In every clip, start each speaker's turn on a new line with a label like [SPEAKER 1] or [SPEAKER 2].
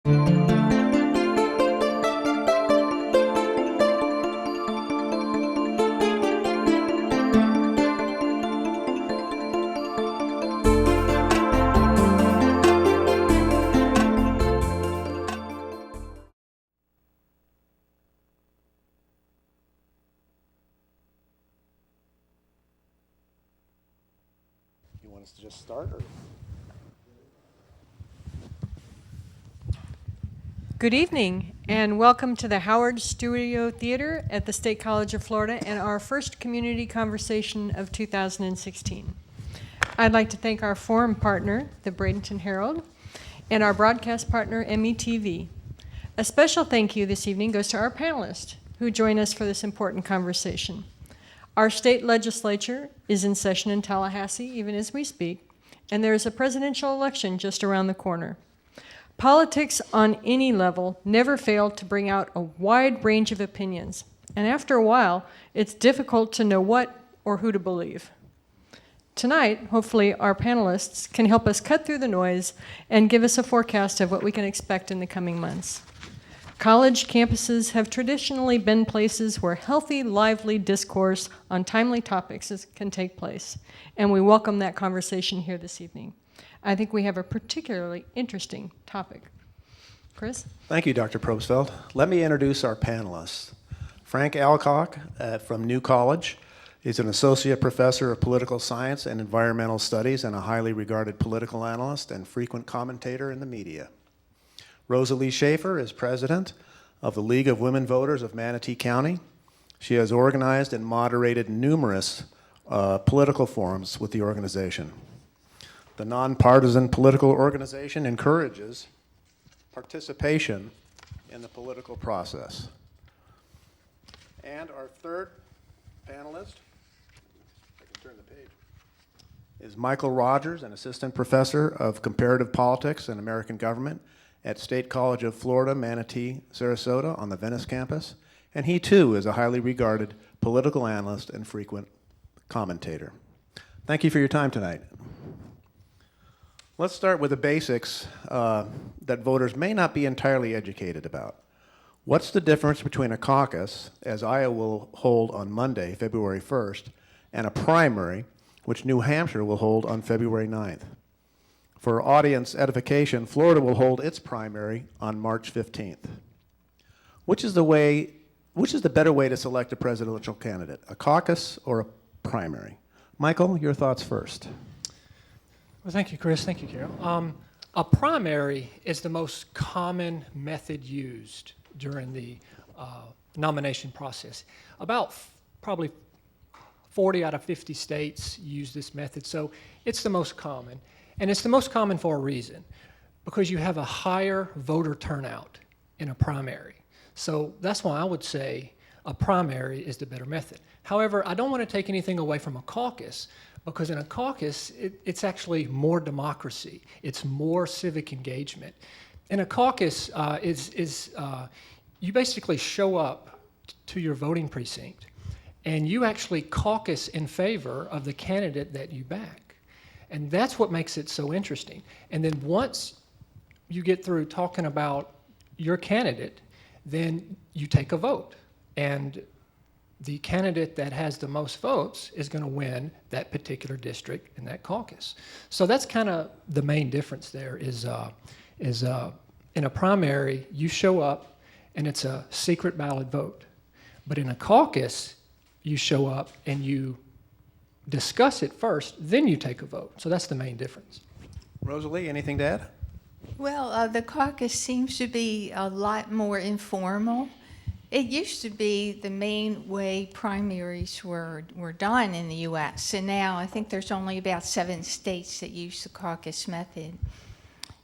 [SPEAKER 1] You want us to just start? Or?
[SPEAKER 2] Good evening, and welcome to the Howard Studio Theater at the State College of Florida and our first community conversation of 2016. I'd like to thank our forum partner, the Bradenton Herald, and our broadcast partner, METV. A special thank you this evening goes to our panelists who join us for this important conversation. Our state legislature is in session in Tallahassee, even as we speak, and there is a presidential election just around the corner. Politics on any level never failed to bring out a wide range of opinions, and after a while, it's difficult to know what or who to believe. Tonight, hopefully, our panelists can help us cut through the noise and give us a forecast of what we can expect in the coming months. College campuses have traditionally been places where healthy, lively discourse on timely topics can take place, and we welcome that conversation here this evening. I think we have a particularly interesting topic. Chris?
[SPEAKER 1] Thank you, Dr. Probstfeld. Let me introduce our panelists. Frank Alcock from New College is an associate professor of political science and environmental studies and a highly regarded political analyst and frequent commentator in the media. Rosalie Schaefer is president of the League of Women Voters of Manatee County. She has organized and moderated numerous political forums with the organization. The nonpartisan political organization encourages participation in the political process. And our third panelist, if I can turn the page, is Michael Rogers, an assistant professor of comparative politics and American government at State College of Florida, Manatee, Sarasota on the Venice campus. And he too is a highly regarded political analyst and frequent commentator. Thank you for your time tonight. Let's start with the basics that voters may not be entirely educated about. What's the difference between a caucus, as Iowa will hold on Monday, February 1st, and a primary, which New Hampshire will hold on February 9th? For audience edification, Florida will hold its primary on March 15th. Which is the better way to select a presidential candidate, a caucus or a primary? Michael, your thoughts first.
[SPEAKER 3] Well, thank you, Chris. Thank you, Carol. A primary is the most common method used during the nomination process. About probably 40 out of 50 states use this method, so it's the most common. And it's the most common for a reason, because you have a higher voter turnout in a primary. So that's why I would say a primary is the better method. However, I don't want to take anything away from a caucus, because in a caucus, it's actually more democracy. It's more civic engagement. In a caucus, you basically show up to your voting precinct, and you actually caucus in favor of the candidate that you back. And that's what makes it so interesting. And then once you get through talking about your candidate, then you take a vote. And the candidate that has the most votes is going to win that particular district in that caucus. So that's kind of the main difference there is in a primary, you show up and it's a secret ballot vote. But in a caucus, you show up and you discuss it first, then you take a vote. So that's the main difference.
[SPEAKER 1] Rosalie, anything to add?
[SPEAKER 4] Well, the caucus seems to be a lot more informal. It used to be the main way primaries were done in the U.S., and now I think there's only about 7 states that use the caucus method.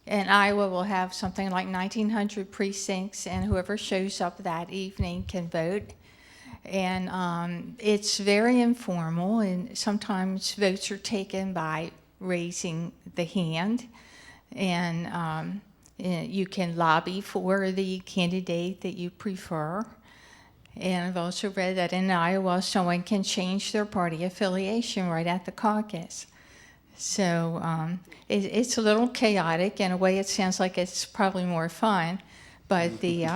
[SPEAKER 4] And Iowa will have something like 1,900 precincts, and whoever shows up that evening can vote. And it's very informal, and sometimes votes are taken by raising the hand, and you can lobby for the candidate that you prefer. And I've also read that in Iowa, someone can change their party affiliation right at the caucus. So it's a little chaotic. In a way, it sounds like it's probably more fun, but the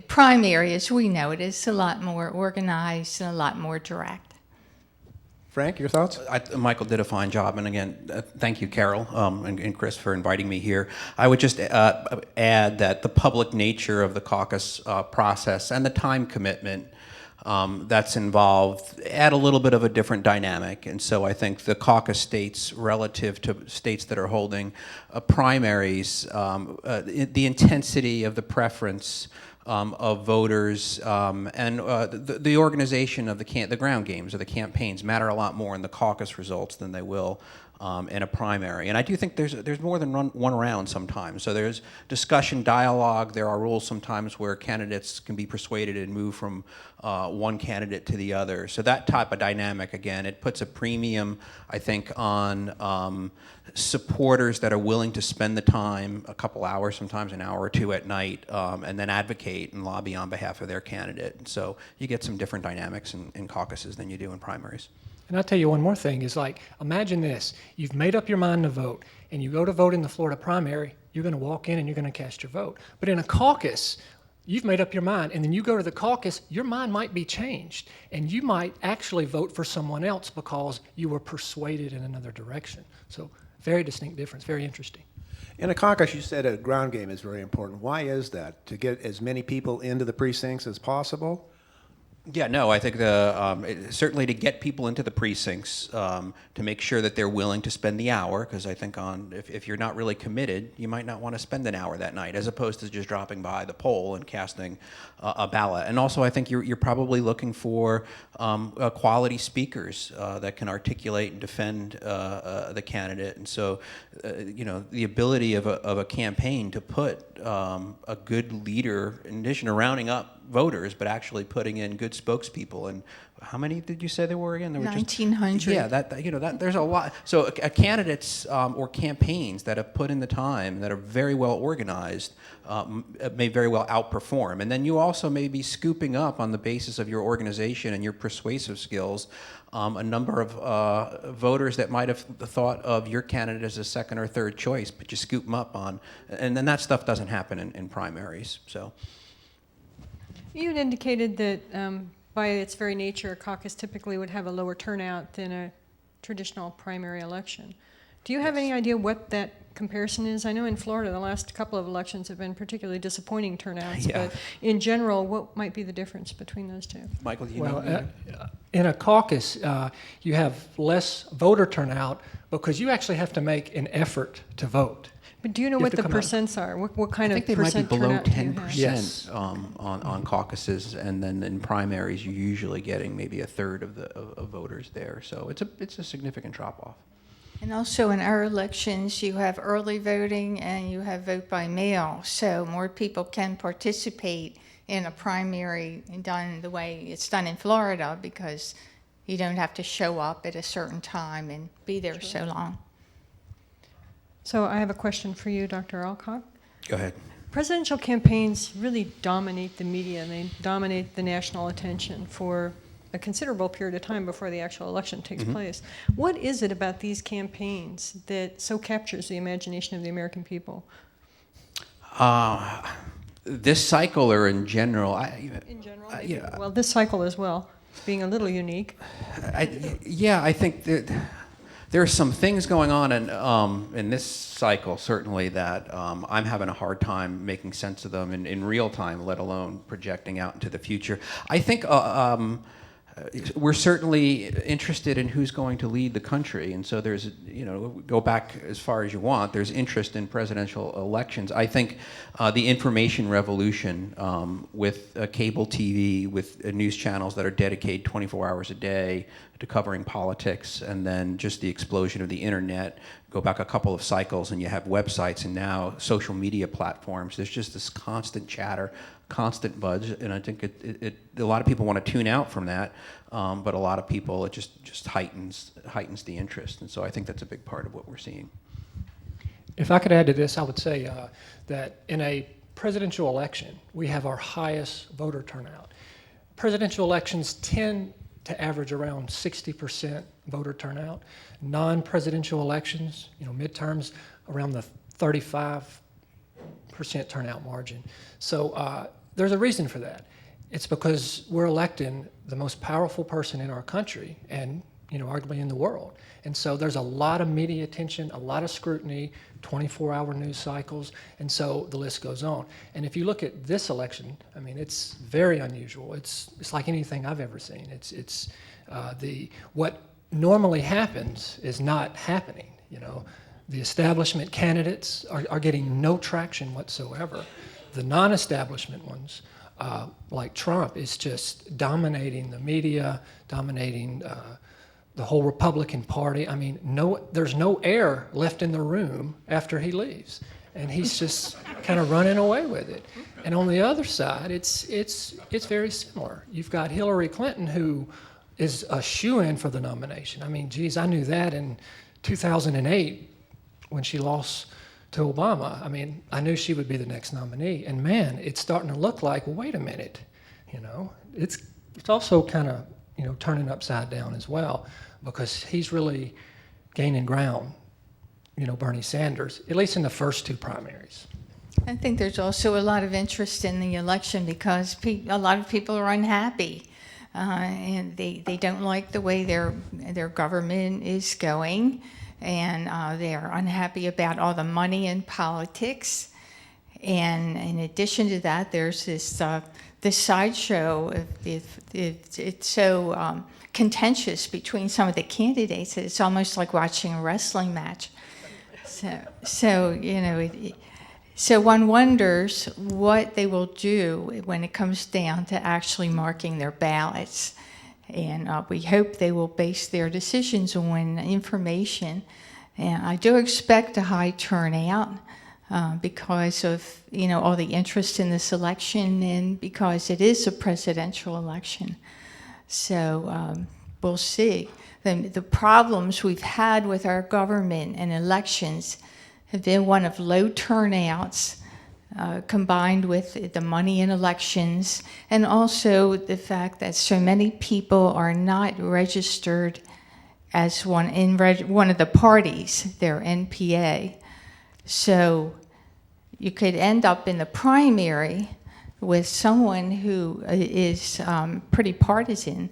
[SPEAKER 4] primary, as we know it, is a lot more organized and a lot more direct.
[SPEAKER 1] Frank, your thoughts?
[SPEAKER 5] Michael did a fine job, and again, thank you, Carol, and Chris for inviting me here. I would just add that the public nature of the caucus process and the time commitment that's involved add a little bit of a different dynamic. And so I think the caucus states relative to states that are holding primaries, the intensity of the preference of voters and the organization of the ground games or the campaigns matter a lot more in the caucus results than they will in a primary. And I do think there's more than one round sometimes. So there's discussion, dialogue. There are rules sometimes where candidates can be persuaded and move from one candidate to the other. So that type of dynamic, again, it puts a premium, I think, on supporters that are willing to spend the time, a couple hours, sometimes an hour or two at night, and then advocate and lobby on behalf of their candidate. And so you get some different dynamics in caucuses than you do in primaries.
[SPEAKER 3] And I'll tell you one more thing is like, imagine this. You've made up your mind to vote, and you go to vote in the Florida primary, you're going to walk in and you're going to cast your vote. But in a caucus, you've made up your mind, and then you go to the caucus, your mind might be changed, and you might actually vote for someone else because you were persuaded in another direction. So very distinct difference, very interesting.
[SPEAKER 1] In a caucus, you said a ground game is very important. Why is that? To get as many people into the precincts as possible?
[SPEAKER 5] Yeah, no, I think certainly to get people into the precincts, to make sure that they're willing to spend the hour, because I think if you're not really committed, you might not want to spend an hour that night, as opposed to just dropping by the poll and casting a ballot. And also, I think you're probably looking for quality speakers that can articulate and defend the candidate. And so, the ability of a campaign to put a good leader, in addition to rounding up voters, but actually putting in good spokespeople. And how many did you say there were again? There were
[SPEAKER 4] 1,900.
[SPEAKER 5] Yeah, that there's a lot. So candidates or campaigns that have put in the time, that are very well organized, may very well outperform. And then you also may be scooping up, on the basis of your organization and your persuasive skills, a number of voters that might have thought of your candidate as a second or third choice, but you scoop them up on, and then that stuff doesn't happen in primaries. So.
[SPEAKER 2] You had indicated that by its very nature, a caucus typically would have a lower turnout than a traditional primary election. Do you have any idea what that comparison is? I know in Florida, the last couple of elections have been particularly disappointing turnouts,
[SPEAKER 5] Yeah.
[SPEAKER 2] but in general, what might be the difference between those two?
[SPEAKER 5] Michael, do you
[SPEAKER 3] Well,
[SPEAKER 5] know?
[SPEAKER 3] in a caucus, you have less voter turnout because you actually have to make an effort to vote.
[SPEAKER 2] But do you know
[SPEAKER 3] You
[SPEAKER 2] what
[SPEAKER 3] have to
[SPEAKER 2] the
[SPEAKER 3] come out.
[SPEAKER 2] percents are? What kind
[SPEAKER 5] I
[SPEAKER 2] of
[SPEAKER 5] think they might be
[SPEAKER 2] percent
[SPEAKER 5] below
[SPEAKER 2] turnout do you
[SPEAKER 5] 10%
[SPEAKER 2] have?
[SPEAKER 3] Yes.
[SPEAKER 5] on caucuses, and then in primaries, you're usually getting maybe a third of voters there. So it's a significant drop-off.
[SPEAKER 4] And also in our elections, you have early voting and you have vote by mail, so more people can participate in a primary done the way it's done in Florida, because you don't have to show up at a certain time and be there so long.
[SPEAKER 2] So I have a question for you, Dr. Alcock.
[SPEAKER 5] Go ahead.
[SPEAKER 2] Presidential campaigns really dominate the media, and they dominate the national attention for a considerable period of time before the actual election takes place. What is it about these campaigns that so captures the imagination of the American people?
[SPEAKER 5] This cycle, or in general?
[SPEAKER 2] In general,
[SPEAKER 5] yeah.
[SPEAKER 2] well, this cycle as well, being a little unique.
[SPEAKER 5] I think that there are some things going on in this cycle, certainly, that I'm having a hard time making sense of them in real time, let alone projecting out into the future. I think we're certainly interested in who's going to lead the country, and so there's, go back as far as you want, there's interest in presidential elections. I think the information revolution with cable TV, with news channels that are dedicated 24 hours a day to covering politics, and then just the explosion of the internet, go back a couple of cycles and you have websites and now social media platforms. There's just this constant chatter, constant buzz, and I think a lot of people want to tune out from that, but a lot of people, it just heightens the interest, and so I think that's a big part of what we're seeing.
[SPEAKER 3] If I could add to this, I would say that in a presidential election, we have our highest voter turnout. Presidential elections tend to average around 60% voter turnout. Non-presidential elections, midterms, around the 35% turnout margin. So there's a reason for that. It's because we're electing the most powerful person in our country and, arguably in the world. And so there's a lot of media attention, a lot of scrutiny, 24-hour news cycles, and so the list goes on. And if you look at this election, I mean, it's very unusual. It's like anything I've ever seen. What normally happens is not happening. The establishment candidates are getting no traction whatsoever. The non-establishment ones, like Trump, is just dominating the media, dominating the whole Republican Party. I mean, there's no air left in the room after he leaves, and he's just kind of running away with it. And on the other side, it's very similar. You've got Hillary Clinton, who is a shoo-in for the nomination. I mean, geez, I knew that in 2008 when she lost to Obama. I mean, I knew she would be the next nominee. And man, it's starting to look like, well, wait a minute, it's also kind of, turning upside down as well, because he's really gaining ground, Bernie Sanders, at least in the first two primaries.
[SPEAKER 4] I think there's also a lot of interest in the election because a lot of people are unhappy, and they don't like the way their government is going, and they're unhappy about all the money in politics. And in addition to that, there's this sideshow. It's so contentious between some of the candidates that it's almost like watching a wrestling match. So one wonders what they will do when it comes down to actually marking their ballots. And we hope they will base their decisions on information. And I do expect a high turnout because of all the interest in this election and because it is a presidential election. So we'll see. The problems we've had with our government and elections have been one of low turnouts combined with the money in elections, and also the fact that so many people are not registered as one of the parties, their NPA. So you could end up in the primary with someone who is pretty partisan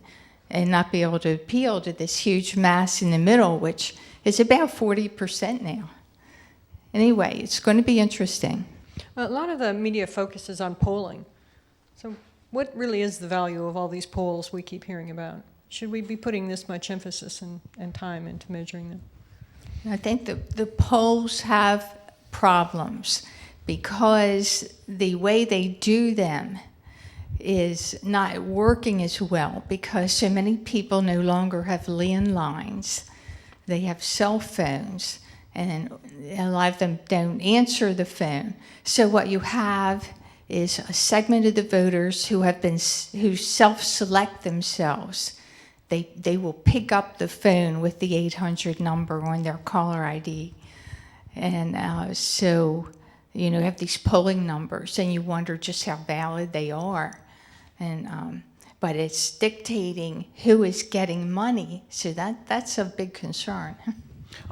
[SPEAKER 4] and not be able to appeal to this huge mass in the middle, which is about 40% now. Anyway, it's going to be interesting.
[SPEAKER 2] Well, a lot of the media focuses on polling. So what really is the value of all these polls we keep hearing about? Should we be putting this much emphasis and time into measuring them?
[SPEAKER 4] I think the polls have problems because the way they do them is not working as well because so many people no longer have landlines. They have cell phones, and a lot of them don't answer the phone. So what you have is a segment of the voters who self-select themselves. They will pick up the phone with the 800 number on their caller ID. And so, you have these polling numbers, and you wonder just how valid they are. But it's dictating who is getting money, so that's a big concern.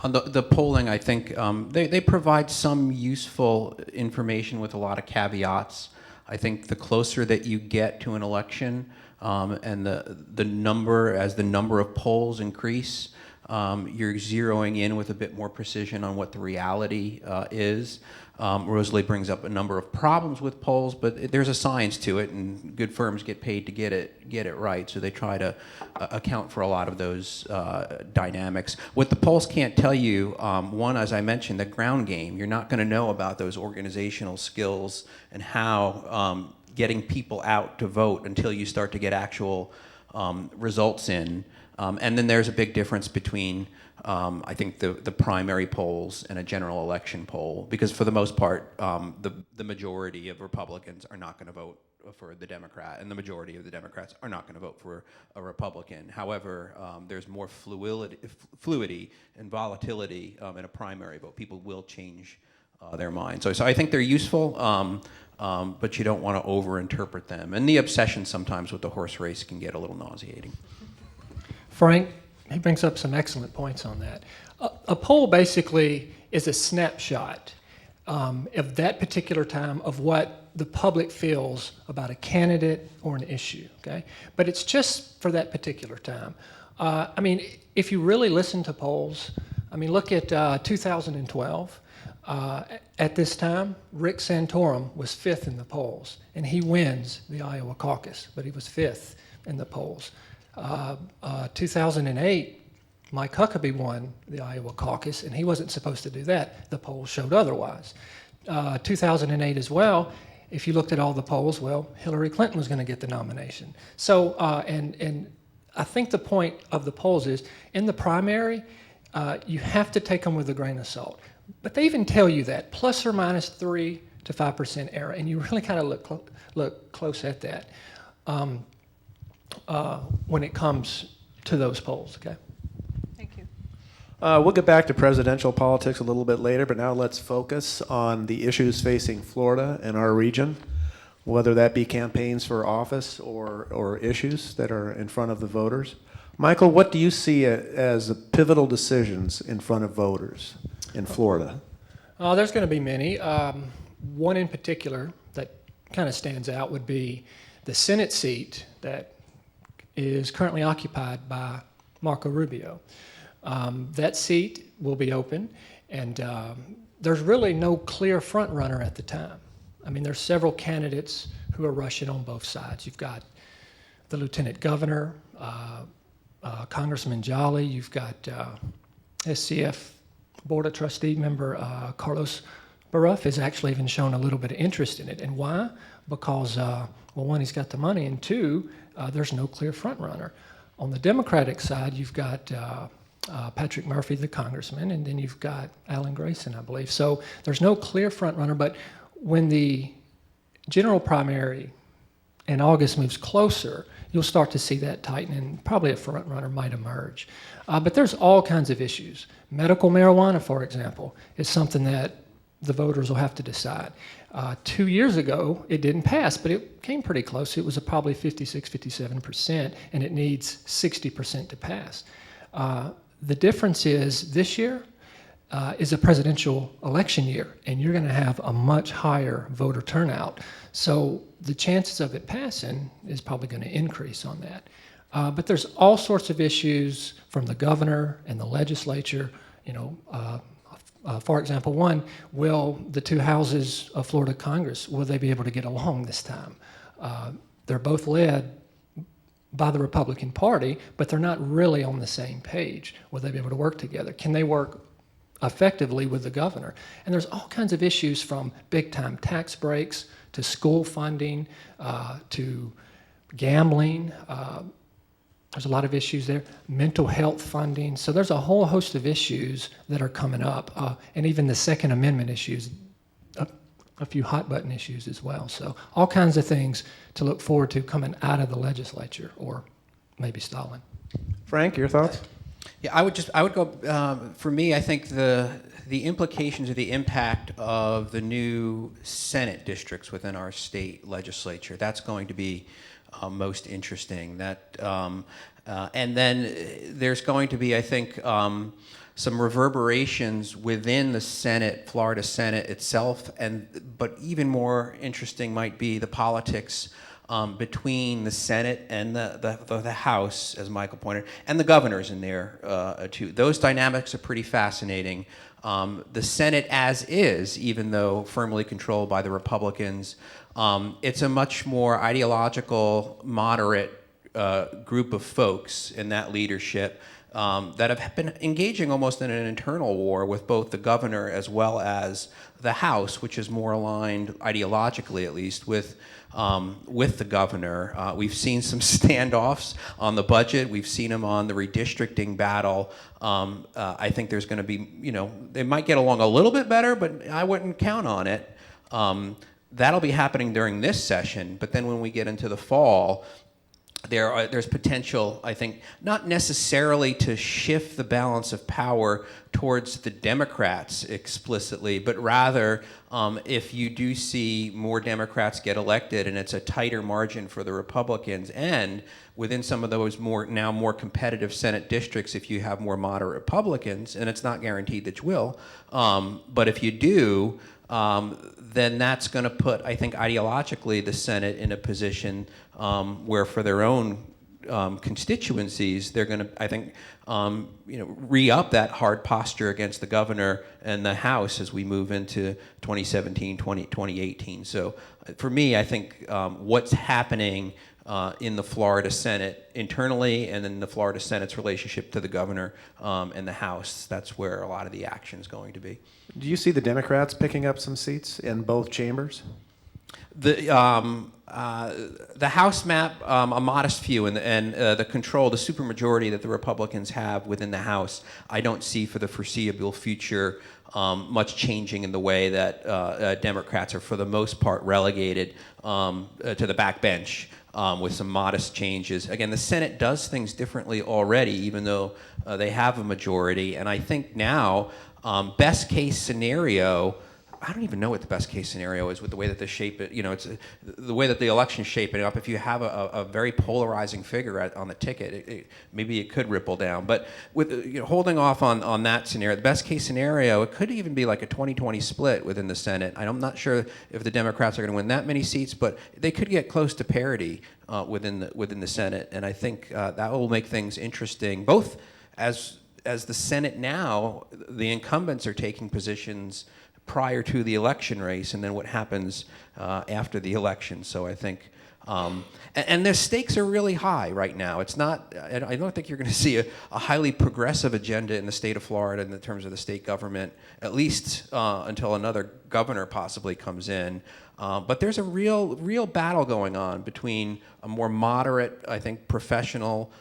[SPEAKER 5] On the polling, I think they provide some useful information with a lot of caveats. I think the closer that you get to an election and the number of polls increase, you're zeroing in with a bit more precision on what the reality is. Rosalie brings up a number of problems with polls, but there's a science to it, and good firms get paid to get it right, so they try to account for a lot of those dynamics. What the polls can't tell you, one, as I mentioned, the ground game. You're not going to know about those organizational skills and how getting people out to vote until you start to get actual results in. And then there's a big difference between I think the primary polls and a general election poll, because for the most part, the majority of Republicans are not going to vote for the Democrat, and the majority of the Democrats are not going to vote for a Republican. However, there's more fluidity and volatility in a primary vote. People will change their minds. So I think they're useful, but you don't want to overinterpret them. And the obsession sometimes with the horse race can get a little nauseating.
[SPEAKER 3] Frank, he brings up some excellent points on that. A poll basically is a snapshot of that particular time of what the public feels about a candidate or an issue, okay? But it's just for that particular time. I mean, if you really listen to polls, I mean, look at 2012. At this time, Rick Santorum was 5th in the polls, and he wins the Iowa caucus, but he was 5th in the polls. 2008, Mike Huckabee won the Iowa caucus, and he wasn't supposed to do that. The polls showed otherwise. 2008 as well, if you looked at all the polls, well, Hillary Clinton was going to get the nomination. So, and I think the point of the polls is, in the primary, you have to take them with a grain of salt. But they even tell you that, plus or minus 3 to 5% error, and you really kind of look close at that when it comes to those polls, okay?
[SPEAKER 2] Thank you.
[SPEAKER 1] We'll get back to presidential politics a little bit later, but now let's focus on the issues facing Florida and our region, whether that be campaigns for office or issues that are in front of the voters. Michael, what do you see as the pivotal decisions in front of voters in Florida?
[SPEAKER 3] There's going to be many. One in particular that kind of stands out would be the Senate seat that is currently occupied by Marco Rubio. That seat will be open, and there's really no clear front runner at the time. I mean, there's several candidates who are rushing on both sides. You've got the lieutenant governor, Congressman Jolly. You've got SCF Board of Trustee member Carlos Baruff has actually even shown a little bit of interest in it. And why? Because, well, one, he's got the money, and two, there's no clear front runner. On the Democratic side, you've got Patrick Murphy, the congressman, and then you've got Alan Grayson, I believe. So there's no clear front runner, but when the general primary in August moves closer, you'll start to see that tighten, and probably a front runner might emerge. But there's all kinds of issues. Medical marijuana, for example, is something that the voters will have to decide. 2 years ago, it didn't pass, but it came pretty close. It was probably 56, 57%, and it needs 60% to pass. The difference is this year is a presidential election year, and you're going to have a much higher voter turnout. So the chances of it passing is probably going to increase on that. But there's all sorts of issues from the governor and the legislature. You know, for example, one, will the two houses of Florida Congress, will they be able to get along this time? They're both led by the Republican Party, but they're not really on the same page. Will they be able to work together? Can they work effectively with the governor? And there's all kinds of issues, from big-time tax breaks to school funding to gambling. There's a lot of issues there. Mental health funding. So there's a whole host of issues that are coming up, and even the Second Amendment issues, a few hot-button issues as well. So all kinds of things to look forward to coming out of the legislature, or maybe stalling.
[SPEAKER 1] Frank, your thoughts?
[SPEAKER 5] Yeah, I would go, for me, I think the implications or the impact of the new Senate districts within our state legislature, that's going to be most interesting. And then there's going to be, I think, some reverberations within the Senate, Florida Senate itself, but even more interesting might be the politics between the Senate and the House, as Michael pointed, and the governors in there too. Those dynamics are pretty fascinating. The Senate as is, even though firmly controlled by the Republicans, it's a much more ideological, moderate group of folks in that leadership that have been engaging almost in an internal war with both the governor as well as the House, which is more aligned ideologically, at least, with the governor. We've seen some standoffs on the budget. We've seen them on the redistricting battle. I think there's going to be, they might get along a little bit better, but I wouldn't count on it. That'll be happening during this session, but then when we get into the fall, there's potential, I think, not necessarily to shift the balance of power towards the Democrats explicitly, but rather if you do see more Democrats get elected and it's a tighter margin for the Republicans, and within some of those more competitive Senate districts, if you have more moderate Republicans, and it's not guaranteed that you will, but if you do, then that's going to put, I think, ideologically, the Senate in a position where, for their own constituencies, they're going to, I think, re-up that hard posture against the governor and the House as we move into 2017, 2018. So, for me, I think what's happening in the Florida Senate internally, and then the Florida Senate's relationship to the governor and the House, that's where a lot of the action is going to be.
[SPEAKER 1] Do you see the Democrats picking up some seats in both chambers?
[SPEAKER 5] The House map, a modest few, and the control, the supermajority that the Republicans have within the House, I don't see for the foreseeable future much changing in the way that Democrats are, for the most part, relegated to the backbench with some modest changes. Again, the Senate does things differently already, even though they have a majority, and I think now, best case scenario, I don't even know what the best case scenario is with the way that they shape it. It's the way that the election's shaping up. If you have a very polarizing figure on the ticket, maybe it could ripple down. But with holding off on that scenario, the best case scenario, it could even be like a 20-20 split within the Senate. I'm not sure if the Democrats are going to win that many seats, but they could get close to parity within the Senate. And I think that will make things interesting, both as the Senate now, the incumbents are taking positions prior to the election race, and then what happens after the election. So I think, and the stakes are really high right now. It's not, I don't think you're going to see a highly progressive agenda in the state of Florida in terms of the state government, at least until another governor possibly comes in. But there's a real battle going on between a more moderate, I think, professional,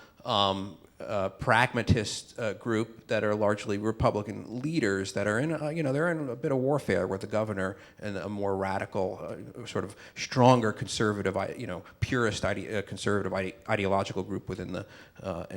[SPEAKER 5] pragmatist group that are largely Republican leaders that are in, they're in a bit of warfare with the governor, and a more radical, sort of stronger conservative, purist conservative ideological group within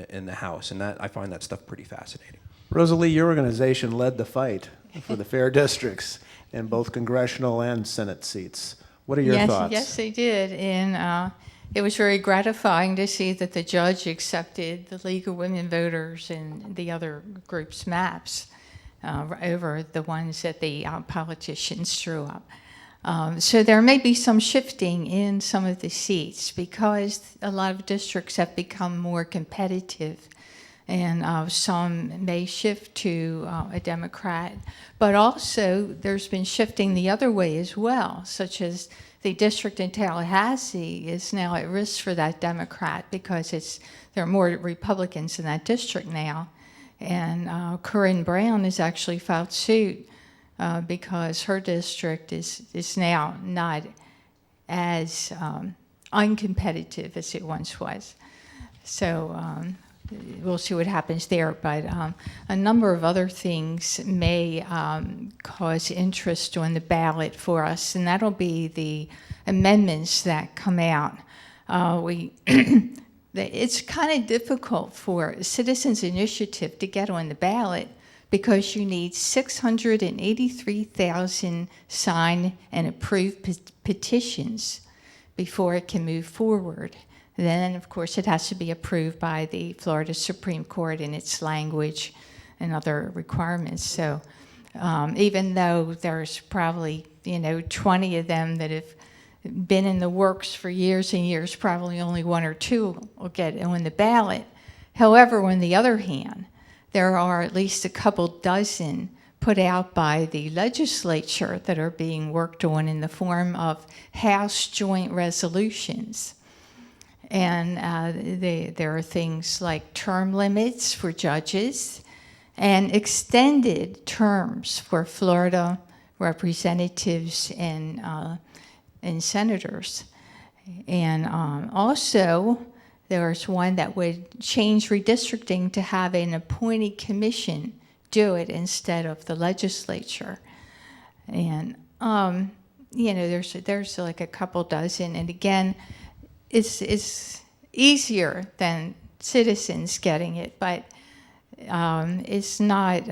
[SPEAKER 5] in the House, and that I find that stuff pretty fascinating.
[SPEAKER 1] Rosalie, your organization led the fight for the fair districts in both congressional and Senate seats. What are your thoughts?
[SPEAKER 4] Yes, they did, and it was very gratifying to see that the judge accepted the League of Women Voters and the other groups' maps over the ones that the politicians drew up. So there may be some shifting in some of the seats because a lot of districts have become more competitive, and some may shift to a Democrat. But also there's been shifting the other way as well, such as the district in Tallahassee is now at risk for that Democrat because there are more Republicans in that district now. And Corinne Brown has actually filed suit because her district is now not as uncompetitive as it once was. So we'll see what happens there. But a number of other things may cause interest on the ballot for us, and that'll be the amendments that come out. It's kind of difficult for Citizens Initiative to get on the ballot because you need 683,000 signed and approved petitions before it can move forward. Then, of course, it has to be approved by the Florida Supreme Court in its language and other requirements. So even though there's probably, 20 of them that have been in the works for years and years, probably only one or two will get on the ballot. However, on the other hand, there are at least a couple dozen put out by the legislature that are being worked on in the form of House joint resolutions. And there are things like term limits for judges and extended terms for Florida representatives and senators. And also, there's one that would change redistricting to have an appointed commission do it instead of the legislature. And, there's like a couple dozen. And again, it's easier than citizens getting it, but it's not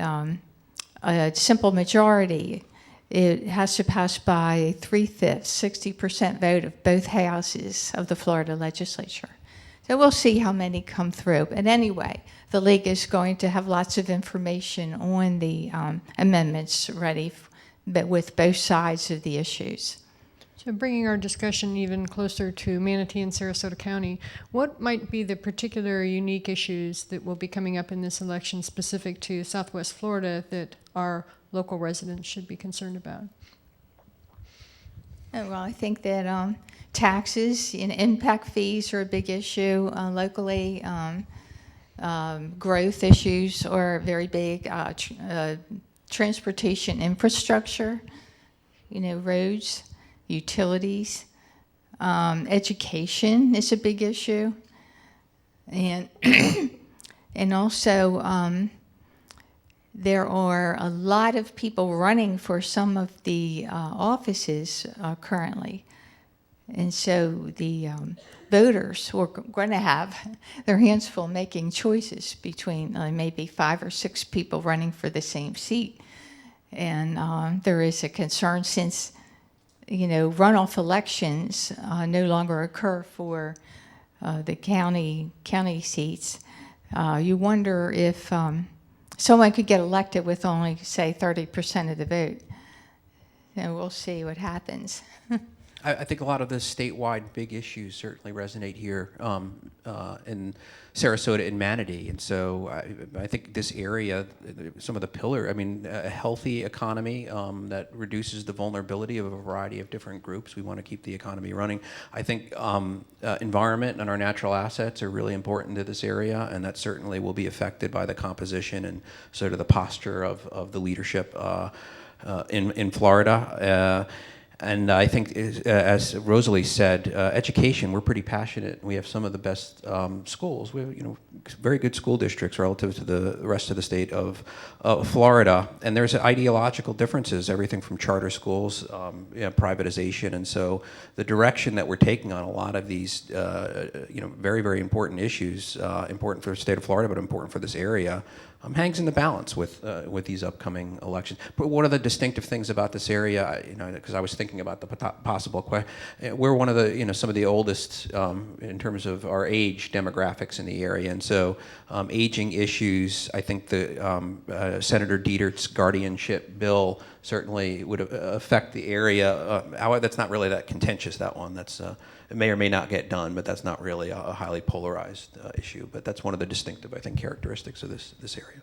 [SPEAKER 4] a simple majority. It has to pass by a 3/5, 60% vote of both houses of the Florida legislature. So we'll see how many come through. But anyway, the League is going to have lots of information on the amendments ready, but with both sides of the issues.
[SPEAKER 2] So bringing our discussion even closer to Manatee and Sarasota County, what might be the particular unique issues that will be coming up in this election specific to Southwest Florida that our local residents should be concerned about?
[SPEAKER 4] Oh, well, I think that taxes and impact fees are a big issue locally. Growth issues are very big. Transportation infrastructure, roads, utilities. Education is a big issue. And, and also, there are a lot of people running for some of the offices currently. And so the voters are going to have their hands full making choices between maybe 5 or 6 people running for the same seat. And there is a concern since, runoff elections no longer occur for the county seats. You wonder if someone could get elected with only, say, 30% of the vote. We'll see what happens.
[SPEAKER 5] I think a lot of the statewide big issues certainly resonate here in Sarasota and Manatee. And so I think this area, some of the a healthy economy that reduces the vulnerability of a variety of different groups. We want to keep the economy running. I think environment and our natural assets are really important to this area, and that certainly will be affected by the composition and sort of the posture of the leadership in Florida. And I think, as Rosalie said, education, we're pretty passionate. We have some of the best schools. We have, very good school districts relative to the rest of the state of Florida. And there's ideological differences, everything from charter schools, privatization. And so the direction that we're taking on a lot of these, very, very important issues, important for the state of Florida, but important for this area, hangs in the balance with these upcoming elections. But one of the distinctive things about this area, because I was thinking about the possible question, we're one of the, some of the oldest in terms of our age demographics in the area, and so aging issues. I think the Senator Dietert's guardianship bill certainly would affect the area. However, that's not really that contentious. That one, it may or may not get done, but that's not really a highly polarized issue. But that's one of the distinctive, I think, characteristics of this area.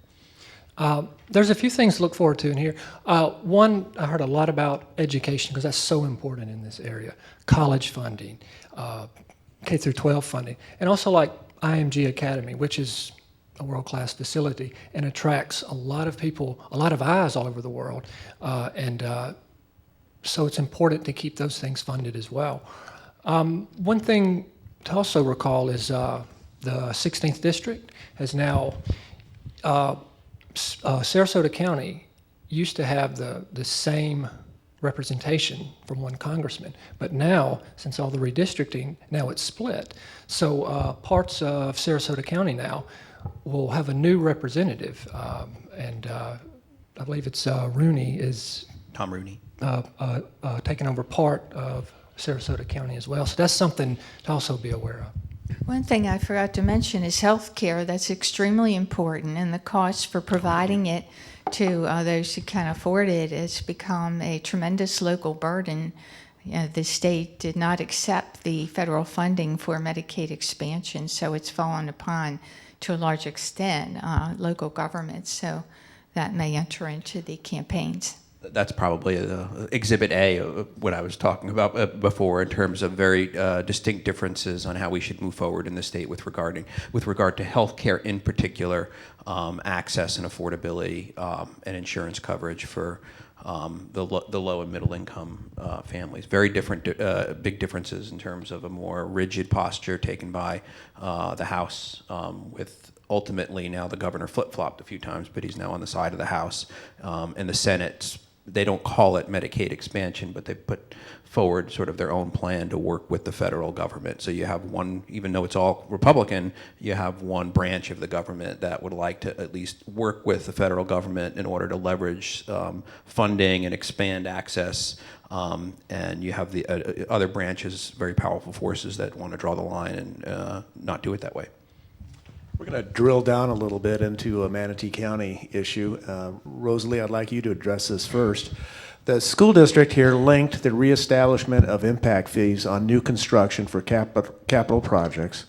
[SPEAKER 3] There's a few things to look forward to in here. One, I heard a lot about education because that's so important in this area. College funding, K through 12 funding, and also like IMG Academy, which is a world-class facility and attracts a lot of people, a lot of eyes all over the world. So it's important to keep those things funded as well. One thing to also recall is the 16th District has now, Sarasota County used to have the same representation from one congressman, but now, since all the redistricting, now it's split. So parts of Sarasota County now will have a new representative, and I believe it's Rooney is
[SPEAKER 5] Tom Rooney.
[SPEAKER 3] Taking over part of Sarasota County as well. So that's something to also be aware of.
[SPEAKER 4] One thing I forgot to mention is health care. That's extremely important, and the cost for providing it to those who can afford it has become a tremendous local burden. The state did not accept the federal funding for Medicaid expansion, so it's fallen upon, to a large extent, local governments. So that may enter into the campaigns.
[SPEAKER 5] That's probably Exhibit A of what I was talking about before in terms of very distinct differences on how we should move forward in the state with regard to health care in particular, access and affordability, and insurance coverage for the low and middle income families. Very different, big differences in terms of a more rigid posture taken by the House with ultimately now the governor flip-flopped a few times, but he's now on the side of the House, and the Senate they don't call it Medicaid expansion, but they put forward sort of their own plan to work with the federal government. So you have one, even though it's all Republican, you have one branch of the government that would like to at least work with the federal government in order to leverage funding and expand access. And you have the other branches, very powerful forces that want to draw the line and not do it that way.
[SPEAKER 1] We're going to drill down a little bit into a Manatee County issue. Rosalie, I'd like you to address this first. The school district here linked the reestablishment of impact fees on new construction for capital projects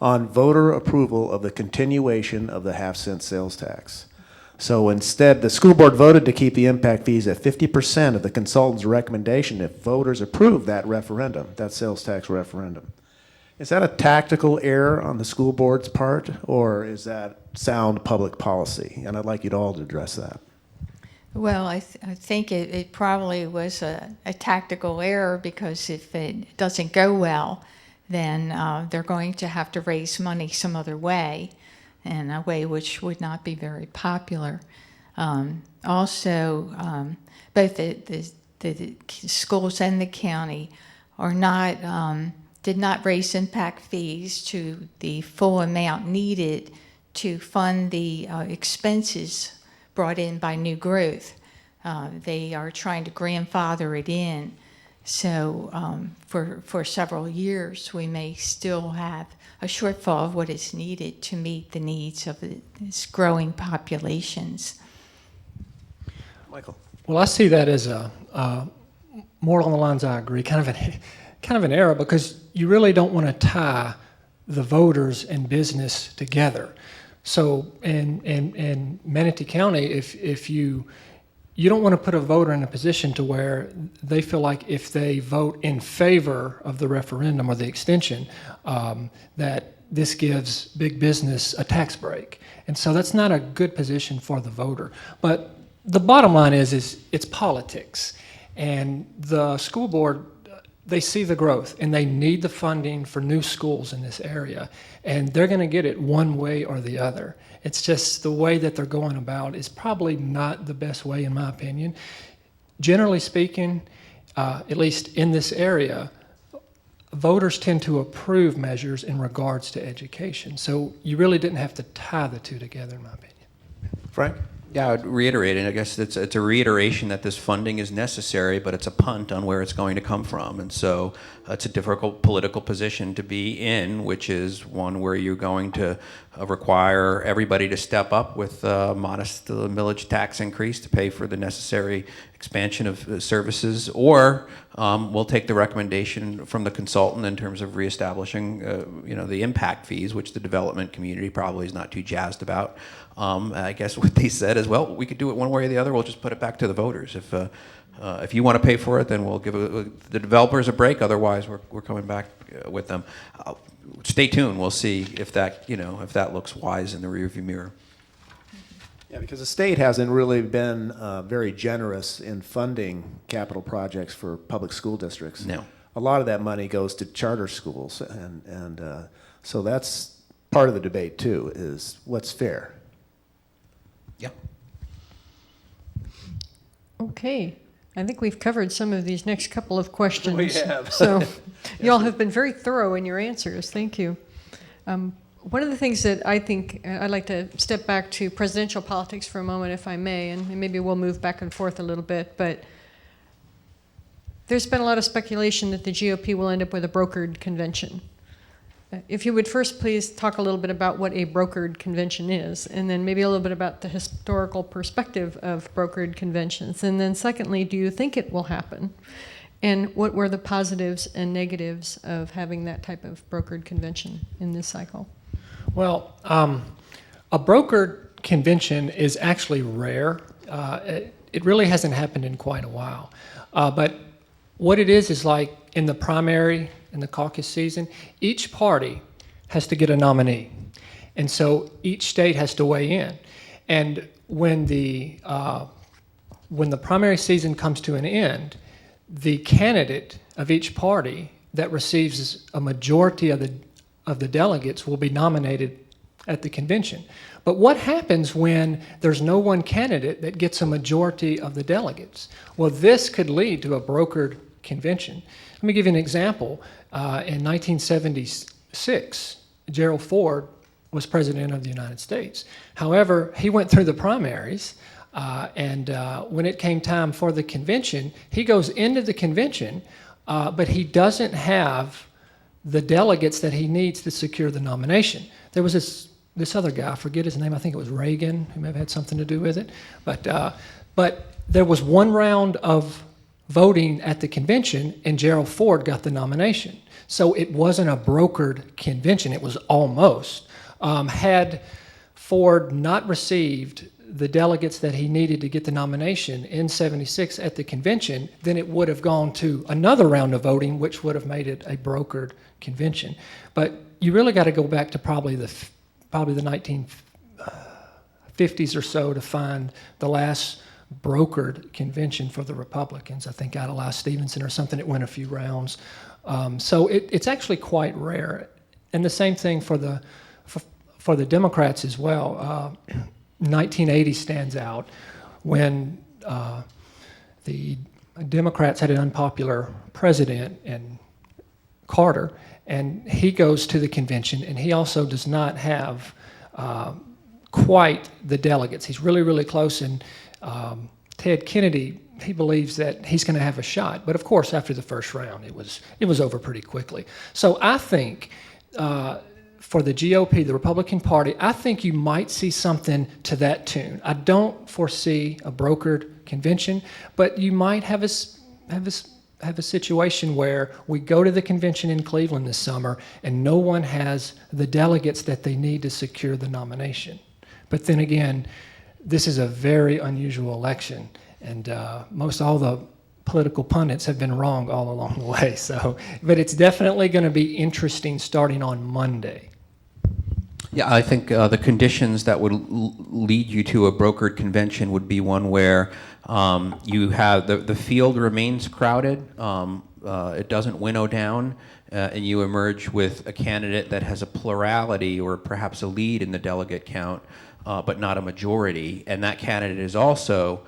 [SPEAKER 1] on voter approval of the continuation of the half-cent sales tax. So instead, the school board voted to keep the impact fees at 50% of the consultant's recommendation if voters approve that referendum, that sales tax referendum. Is that a tactical error on the school board's part, or is that sound public policy? And I'd like you to all to address that.
[SPEAKER 4] Well, I think it probably was a tactical error, because if it doesn't go well, then they're going to have to raise money some other way, in a way which would not be very popular. Also, both the schools and the county are not did not raise impact fees to the full amount needed to fund the expenses brought in by new growth. They are trying to grandfather it in. So for several years, we may still have a shortfall of what is needed to meet the needs of these growing populations.
[SPEAKER 1] Michael.
[SPEAKER 3] Well, I see that as more along the lines I agree, kind of an error, because you really don't want to tie the voters and business together. So in Manatee County, if you don't want to put a voter in a position to where they feel like if they vote in favor of the referendum or the extension, that this gives big business a tax break. And so that's not a good position for the voter. But the bottom line is it's politics. And the school board, they see the growth and they need the funding for new schools in this area, and they're going to get it one way or the other. It's just the way that they're going about is probably not the best way, in my opinion. Generally speaking, at least in this area, voters tend to approve measures in regards to education. So you really didn't have to tie the two together, in my opinion.
[SPEAKER 1] Frank?
[SPEAKER 5] Yeah, I would reiterate, and I guess it's a reiteration that this funding is necessary, but it's a punt on where it's going to come from. And so it's a difficult political position to be in, which is one where you're going to require everybody to step up with a modest millage tax increase to pay for the necessary expansion of services, or we'll take the recommendation from the consultant in terms of reestablishing the impact fees, which the development community probably is not too jazzed about. I guess what they said is, well, we could do it one way or the other. We'll just put it back to the voters. If you want to pay for it, then we'll give the developers a break. Otherwise, we're coming back with them. Stay tuned. We'll see if that looks wise in the rearview mirror.
[SPEAKER 1] Yeah, because the state hasn't really been very generous in funding capital projects for public school districts.
[SPEAKER 5] No.
[SPEAKER 1] A lot of that money goes to charter schools, and so that's part of the debate too, is what's fair.
[SPEAKER 5] Yeah.
[SPEAKER 2] Okay. I think we've covered some of these next couple of questions.
[SPEAKER 1] We have.
[SPEAKER 2] So you all have been very thorough in your answers. Thank you. One of the things that I think, I'd like to step back to presidential politics for a moment, if I may, and maybe we'll move back and forth a little bit, but there's been a lot of speculation that the GOP will end up with a brokered convention. If you would first please talk a little bit about what a brokered convention is, and then maybe a little bit about the historical perspective of brokered conventions. And then secondly, do you think it will happen? And what were the positives and negatives of having that type of brokered convention in this cycle?
[SPEAKER 3] Well, a brokered convention is actually rare. It really hasn't happened in quite a while. But what it is like in the primary, in the caucus season, each party has to get a nominee. And so each state has to weigh in. And when the primary season comes to an end, the candidate of each party that receives a majority of the delegates will be nominated at the convention. But what happens when there's no one candidate that gets a majority of the delegates? Well, this could lead to a brokered convention. Let me give you an example. In 1976, Gerald Ford was president of the United States. However, he went through the primaries, and when it came time for the convention, he goes into the convention, but he doesn't have the delegates that he needs to secure the nomination. There was this other guy, I forget his name, I think it was Reagan, who may have had something to do with it, but there was one round of voting at the convention, and Gerald Ford got the nomination. So it wasn't a brokered convention, it was almost. Had Ford not received the delegates that he needed to get the nomination in 76 at the convention, then it would have gone to another round of voting, which would have made it a brokered convention. But you really got to go back to probably the 1950s or so to find the last brokered convention for the Republicans. I think Adlai Stevenson or something, it went a few rounds. So it's actually quite rare. And the same thing for the Democrats as well. 1980 stands out when the Democrats had an unpopular president in Carter, and he goes to the convention, and he also does not have quite the delegates. He's really, really close, and Ted Kennedy, he believes that he's going to have a shot. But of course, after the first round, it was over pretty quickly. So I think for the GOP, the Republican Party, I think you might see something to that tune. I don't foresee a brokered convention, but you might have a situation where we go to the convention in Cleveland this summer and no one has the delegates that they need to secure the nomination. But then again, this is a very unusual election, and most all the political pundits have been wrong all along the way. So, but it's definitely going to be interesting starting on Monday.
[SPEAKER 5] Yeah, I think the conditions that would lead you to a brokered convention would be one where you have the field remains crowded, it doesn't winnow down, and you emerge with a candidate that has a plurality or perhaps a lead in the delegate count, but not a majority, and that candidate is also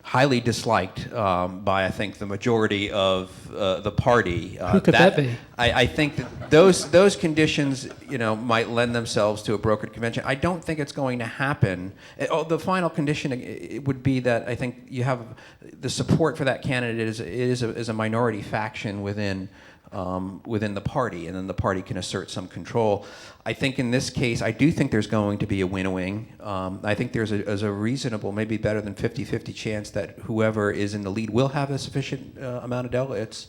[SPEAKER 5] highly disliked by, I think, the majority of the party.
[SPEAKER 3] Who could that be?
[SPEAKER 5] I think that those conditions, might lend themselves to a brokered convention. I don't think it's going to happen. The final condition it would be that I think you have the support for that candidate is a minority faction within the party, and then the party can assert some control. I think in this case, I do think there's going to be a winnowing. I think there's a reasonable, maybe better than 50-50 chance that whoever is in the lead will have a sufficient amount of delegates.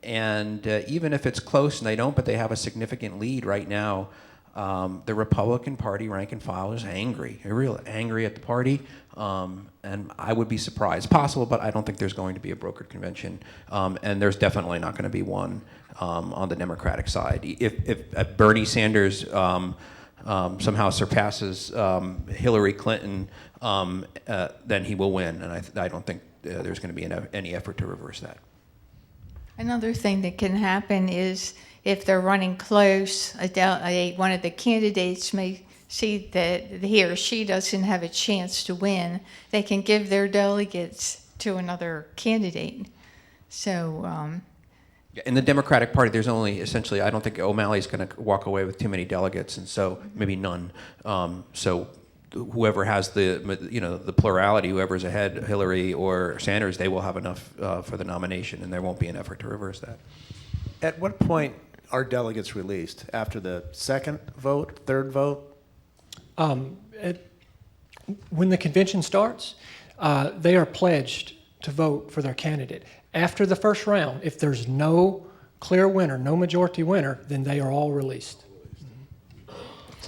[SPEAKER 5] And even if it's close and they don't, but they have a significant lead right now, the Republican Party rank and file is angry. They're real angry at the party. And I would be surprised. Possible, but I don't think there's going to be a brokered convention. And there's definitely not going to be one on the Democratic side. If Bernie Sanders somehow surpasses Hillary Clinton, then he will win. And I don't think there's going to be any effort to reverse that.
[SPEAKER 4] Another thing that can happen is if they're running close, one of the candidates may see that he or she doesn't have a chance to win, they can give their delegates to another candidate. So
[SPEAKER 5] in the Democratic Party, there's only essentially, I don't think O'Malley's going to walk away with too many delegates, and so maybe none. So whoever has the plurality, whoever's ahead, Hillary or Sanders, they will have enough for the nomination, and there won't be an effort to reverse that.
[SPEAKER 1] At what point are delegates released? After the second vote, third vote?
[SPEAKER 3] When the convention starts, they are pledged to vote for their candidate. After the first round, if there's no clear winner, no majority winner, then they are all released.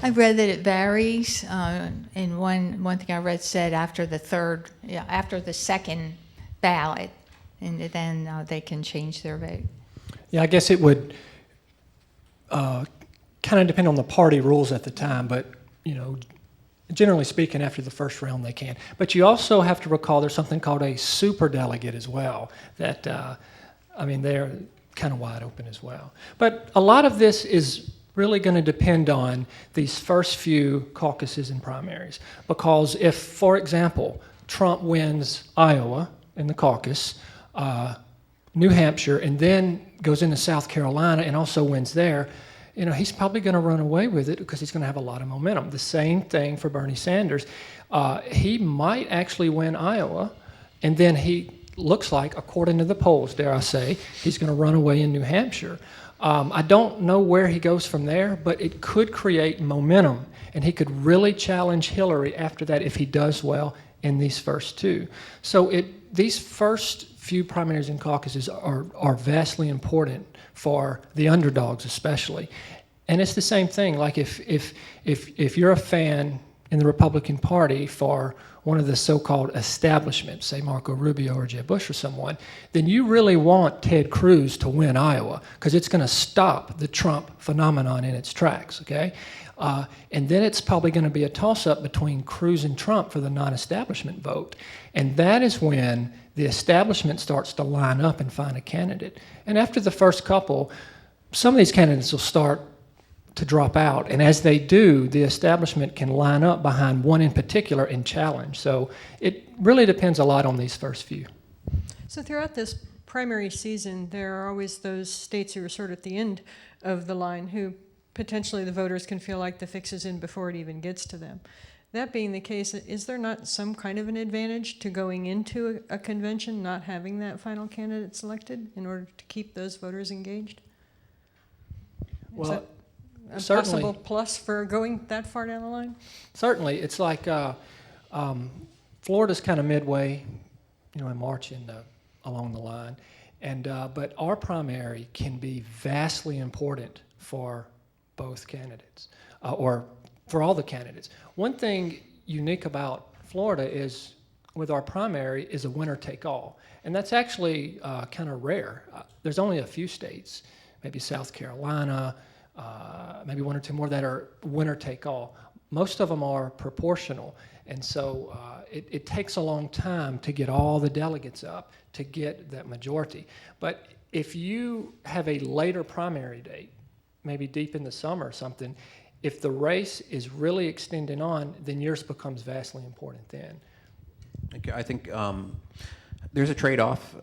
[SPEAKER 4] I read that it varies. And one thing I read said after the second ballot, and then they can change their vote.
[SPEAKER 3] Yeah, I guess it would kind of depend on the party rules at the time, but generally speaking, after the first round they can. But you also have to recall there's something called a superdelegate as well. That they're kind of wide open as well. But a lot of this is really going to depend on these first few caucuses and primaries. Because if, for example, Trump wins Iowa in the caucus, New Hampshire, and then goes into South Carolina and also wins there, he's probably going to run away with it because he's going to have a lot of momentum. The same thing for Bernie Sanders. He might actually win Iowa, and then he looks like, according to the polls, dare I say, he's going to run away in New Hampshire. I don't know where he goes from there, but it could create momentum, and he could really challenge Hillary after that if he does well in these first two. So these first few primaries and caucuses are vastly important for the underdogs especially. And it's the same thing, like if you're a fan in the Republican Party for one of the so-called establishments, say Marco Rubio or Jeb Bush or someone, then you really want Ted Cruz to win Iowa because it's going to stop the Trump phenomenon in its tracks, okay? And then it's probably going to be a toss-up between Cruz and Trump for the non-establishment vote. And that is when the establishment starts to line up and find a candidate. And after the first couple, some of these candidates will start to drop out. And as they do, the establishment can line up behind one in particular and challenge. So it really depends a lot on these first few.
[SPEAKER 2] So throughout this primary season, there are always those states who are sort of at the end of the line who potentially the voters can feel like the fix is in before it even gets to them. That being the case, is there not some kind of an advantage to going into a convention not having that final candidate selected in order to keep those voters engaged?
[SPEAKER 3] Well,
[SPEAKER 2] is that a
[SPEAKER 3] certainly.
[SPEAKER 2] possible plus for going that far down the line?
[SPEAKER 3] Certainly. It's like Florida's kind of midway, in March along the line. But our primary can be vastly important for both candidates, or for all the candidates. One thing unique about Florida is, with our primary, is a winner-take-all. And that's actually kind of rare. There's only a few states, maybe South Carolina, maybe one or two more that are winner-take-all. Most of them are proportional. And so it takes a long time to get all the delegates up to get that majority. But if you have a later primary date, maybe deep in the summer or something, if the race is really extending on, then yours becomes vastly important then.
[SPEAKER 5] Okay, I think there's a trade-off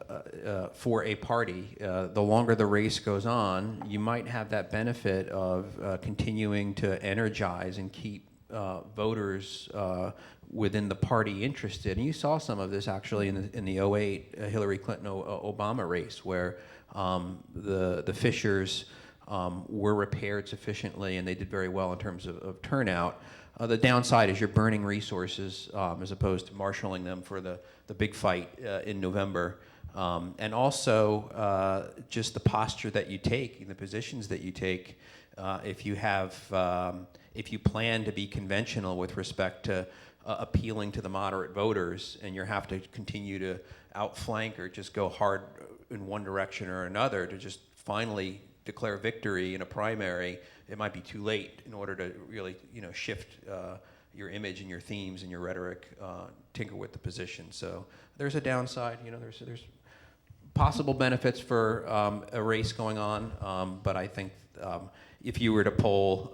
[SPEAKER 5] for a party. The longer the race goes on, you might have that benefit of continuing to energize and keep voters within the party interested. And you saw some of this actually in the 08 Hillary Clinton-Obama race, where the fissures were repaired sufficiently, and they did very well in terms of turnout. The downside is you're burning resources as opposed to marshaling them for the big fight in November. And also just the posture that you take and the positions that you take. If you plan to be conventional with respect to appealing to the moderate voters, and you have to continue to outflank or just go hard in one direction or another to just finally declare victory in a primary, it might be too late in order to really, shift your image and your themes and your rhetoric, tinker with the position. So there's a downside. There's possible benefits for a race going on, but I think if you were to poll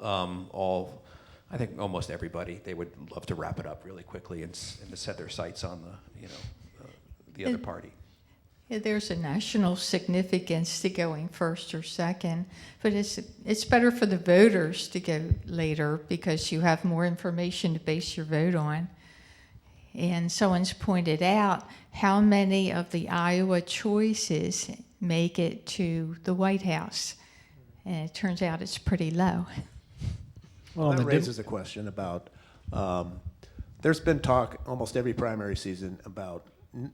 [SPEAKER 5] I think almost everybody, they would love to wrap it up really quickly and to set their sights on the other party.
[SPEAKER 4] Yeah, there's a national significance to going first or second, but it's better for the voters to go later because you have more information to base your vote on. And someone's pointed out how many of the Iowa choices make it to the White House, and it turns out it's pretty low.
[SPEAKER 1] Well, that raises a question about, there's been talk almost every primary season about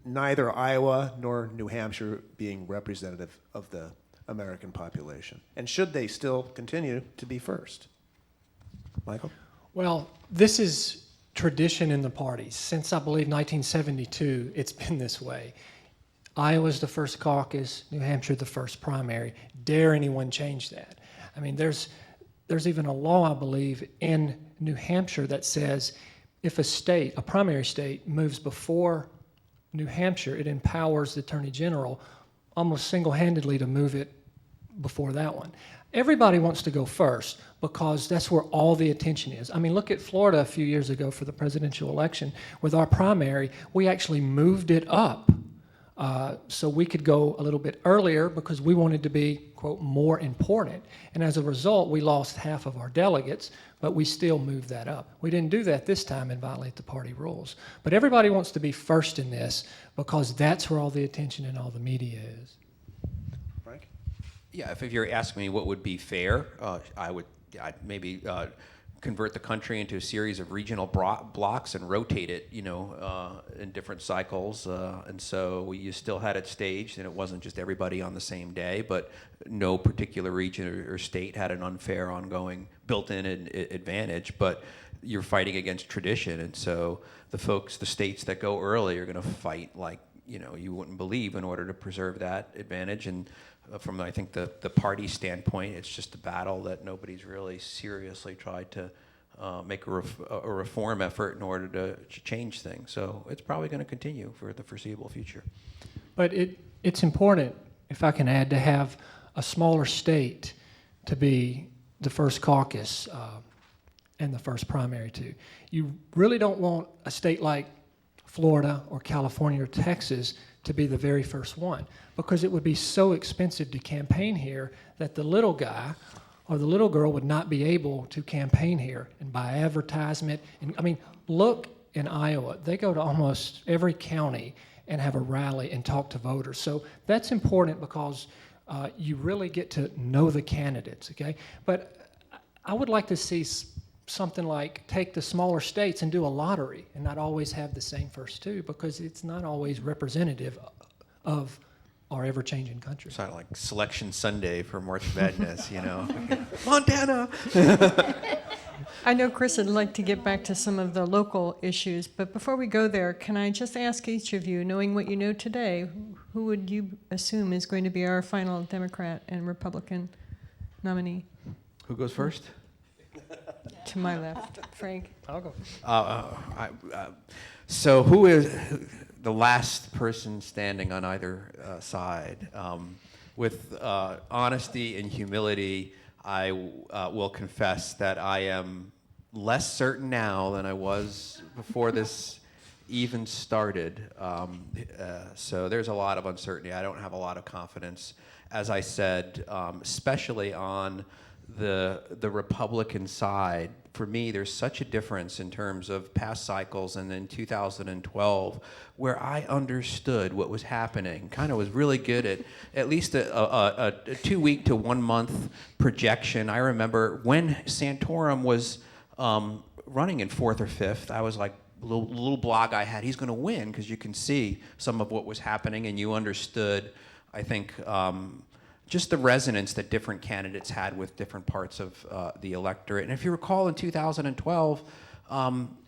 [SPEAKER 1] neither Iowa nor New Hampshire being representative of the American population. And should they still continue to be first? Michael?
[SPEAKER 3] Well, this is tradition in the parties. Since, I believe, 1972, it's been this way. Iowa's the first caucus, New Hampshire the first primary. Dare anyone change that? I mean, there's even a law, I believe, in New Hampshire that says if a primary state, moves before New Hampshire, it empowers the Attorney General almost single-handedly to move it before that one. Everybody wants to go first because that's where all the attention is. I mean, look at Florida a few years ago for the presidential election. With our primary, we actually moved it up so we could go a little bit earlier because we wanted to be, quote, more important. And as a result, we lost half of our delegates, but we still moved that up. We didn't do that this time and violate the party rules. But everybody wants to be first in this because that's where all the attention and all the media is.
[SPEAKER 1] Frank?
[SPEAKER 5] Yeah, if you're asking me what would be fair, I'd maybe convert the country into a series of regional blocks and rotate it, in different cycles. And so you still had it staged, and it wasn't just everybody on the same day, but no particular region or state had an unfair, ongoing, built-in advantage. But you're fighting against tradition, and so the states that go early are going to fight like you wouldn't believe in order to preserve that advantage. And from, I think, the party standpoint, it's just a battle that nobody's really seriously tried to make a reform effort in order to change things. So it's probably going to continue for the foreseeable future.
[SPEAKER 3] But it's important, if I can add, to have a smaller state to be the first caucus and the first primary too. You really don't want a state like Florida or California or Texas to be the very first one, because it would be so expensive to campaign here that the little guy or the little girl would not be able to campaign here and buy advertisement. And I mean, look in Iowa, they go to almost every county and have a rally and talk to voters. So that's important because you really get to know the candidates, okay? But I would like to see something like take the smaller states and do a lottery and not always have the same first two, because it's not always representative of our ever-changing country.
[SPEAKER 5] It's not like Selection Sunday for March Madness, Montana!
[SPEAKER 2] I know Chris would like to get back to some of the local issues, but before we go there, can I just ask each of you, knowing what you know today, who would you assume is going to be our final Democrat and Republican nominee?
[SPEAKER 5] Who goes first?
[SPEAKER 2] To my left, Frank.
[SPEAKER 3] I'll go.
[SPEAKER 5] So who is the last person standing on either side? With honesty and humility, I will confess that I am less certain now than I was before this even started. So there's a lot of uncertainty. I don't have a lot of confidence, as I said, especially on the Republican side. For me, there's such a difference in terms of past cycles, and then 2012, where I understood what was happening, kind of was really good at least a 2-week to 1 month projection. I remember when Santorum was running in 4th or 5th, I was like, little blog I had, he's going to win, because you can see some of what was happening, and you understood, I think, just the resonance that different candidates had with different parts of the electorate. And if you recall, in 2012,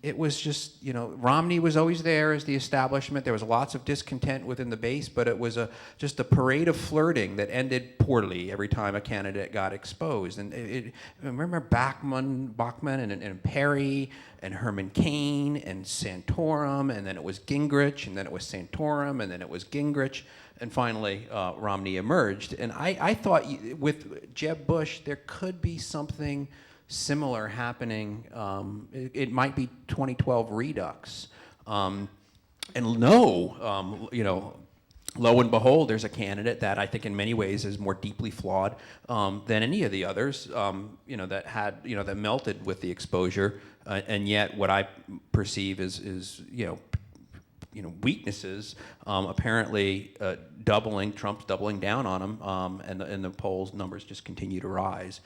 [SPEAKER 5] it was just, Romney was always there as the establishment. There was lots of discontent within the base, but it was just a parade of flirting that ended poorly every time a candidate got exposed. And I remember Bachman and Perry and Herman Cain and Santorum, and then it was Gingrich, and then it was Santorum, and then it was Gingrich. And finally, Romney emerged. And I thought with Jeb Bush, there could be something similar happening. It might be 2012 redux. And lo and behold, there's a candidate that I think in many ways is more deeply flawed than any of the others, that melted with the exposure. And yet what I perceive is weaknesses, apparently Trump's doubling down on him, and the polls numbers just continue to rise.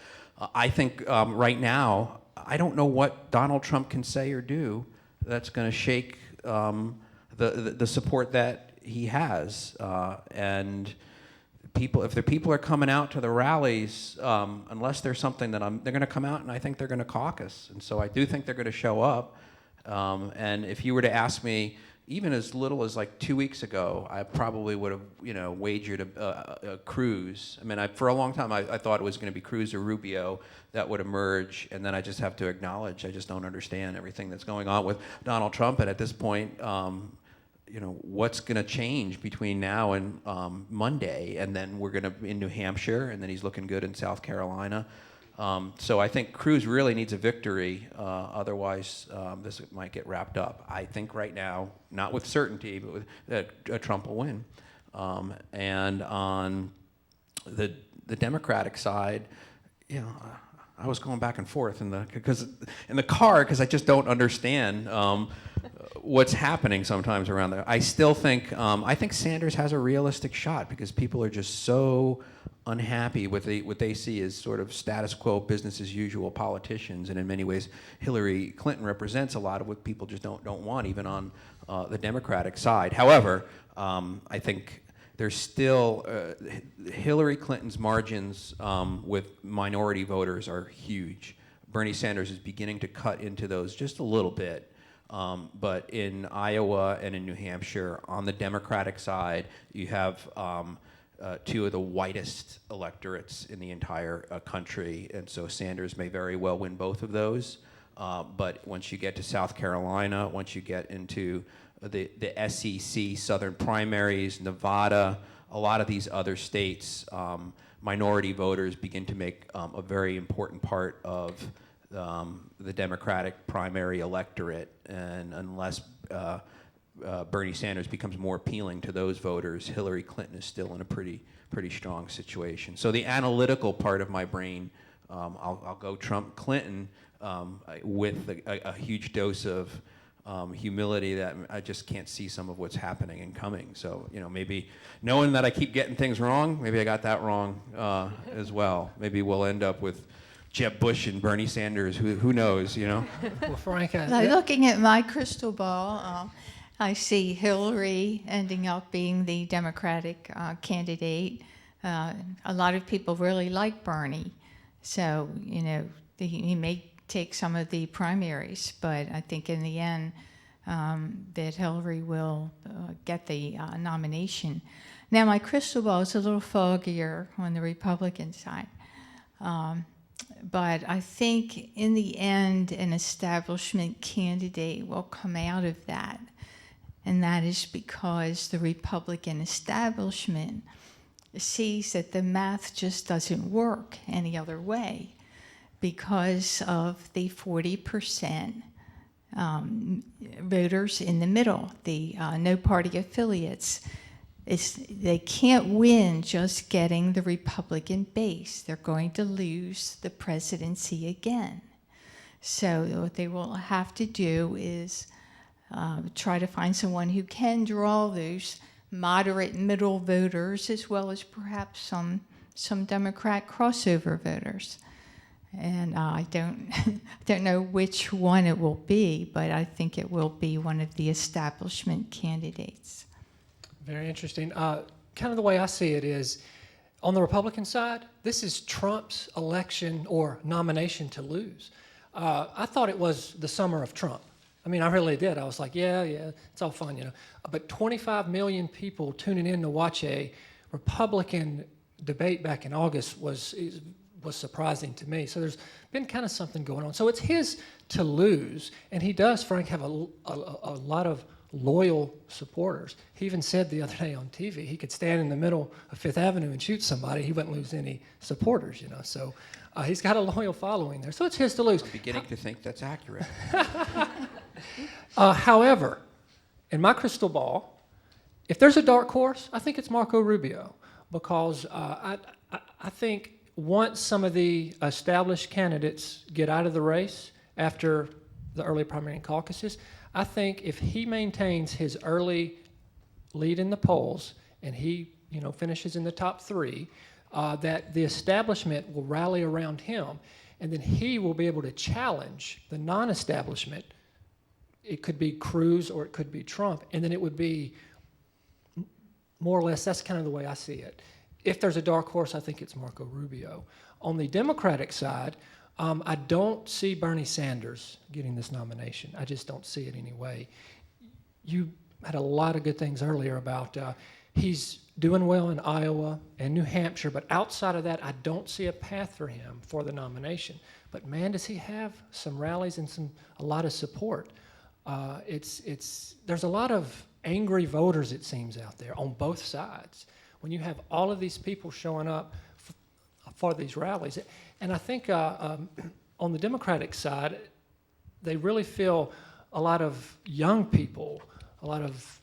[SPEAKER 5] I think right now, I don't know what Donald Trump can say or do that's going to shake the support that he has. And if the people are coming out to the rallies, unless there's something they're going to come out, and I think they're going to caucus. And so I do think they're going to show up. And if you were to ask me, even as little as like 2 weeks ago, I probably would have, wagered a Cruz. I mean, for a long time, I thought it was going to be Cruz or Rubio that would emerge, and then I just have to acknowledge I just don't understand everything that's going on with Donald Trump. And at this point, what's going to change between now and Monday, and then we're going to in New Hampshire, and then he's looking good in South Carolina. So I think Cruz really needs a victory, otherwise this might get wrapped up. I think right now, not with certainty, but with Trump will win. And on the Democratic side, I was going back and forth in the car because I just don't understand what's happening sometimes around there. I still think I think Sanders has a realistic shot because people are just so unhappy with what they see as sort of status quo, business as usual politicians, and in many ways, Hillary Clinton represents a lot of what people just don't want, even on the Democratic side. However, I think there's still Hillary Clinton's margins with minority voters are huge. Bernie Sanders is beginning to cut into those just a little bit. But in Iowa and in New Hampshire, on the Democratic side, you have two of the whitest electorates in the entire country, and so Sanders may very well win both of those. But once you get to South Carolina, once you get into the SEC Southern primaries, Nevada, a lot of these other states, minority voters begin to make a very important part of the Democratic primary electorate, and unless Bernie Sanders becomes more appealing to those voters, Hillary Clinton is still in a pretty strong situation. So the analytical part of my brain, I'll go Trump Clinton with a huge dose of humility that I just can't see some of what's happening and coming. So maybe knowing that I keep getting things wrong, maybe I got that wrong as well. Maybe we'll end up with Jeb Bush and Bernie Sanders. Who knows?
[SPEAKER 3] Well, Frank,
[SPEAKER 4] Looking at my crystal ball, I see Hillary ending up being the Democratic candidate. A lot of people really like Bernie, so he may take some of the primaries, but I think in the end that Hillary will get the nomination. Now, my crystal ball is a little foggier on the Republican side. But I think in the end, an establishment candidate will come out of that. And that is because the Republican establishment sees that the math just doesn't work any other way because of the 40% voters in the middle, the no party affiliates. They can't win just getting the Republican base. They're going to lose the presidency again. So what they will have to do is try to find someone who can draw those moderate middle voters as well as perhaps some Democrat crossover voters. And I don't know which one it will be, but I think it will be one of the establishment candidates.
[SPEAKER 3] very interesting. Kind of the way I see it is, on the Republican side, this is Trump's election or nomination to lose. I thought it was the summer of Trump. I mean, I really did. I was like, yeah, it's all fun, But 25 million people tuning in to watch a Republican debate back in August was surprising to me. So there's been kind of something going on. So it's his to lose, and he does, Frank, have a lot of loyal supporters. He even said the other day on TV he could stand in the middle of Fifth Avenue and shoot somebody. He wouldn't lose any supporters, So he's got a loyal following there. So it's his to lose.
[SPEAKER 5] I'm beginning to think that's accurate.
[SPEAKER 3] However, in my crystal ball, if there's a dark horse, I think it's Marco Rubio, because I think once some of the established candidates get out of the race after the early primary and caucuses, I think if he maintains his early lead in the polls and he, finishes in the top three, that the establishment will rally around him, and then he will be able to challenge the non-establishment. It could be Cruz or it could be Trump, and then it would be more or less, that's kind of the way I see it. If there's a dark horse, I think it's Marco Rubio. On the Democratic side, I don't see Bernie Sanders getting this nomination. I just don't see it anyway. You had a lot of good things earlier about he's doing well in Iowa and New Hampshire, but outside of that, I don't see a path for him for the nomination. But man, does he have some rallies and a lot of support. There's a lot of angry voters, it seems, out there on both sides. When you have all of these people showing up for these rallies. And I think on the Democratic side, they really feel a lot of young people, a lot of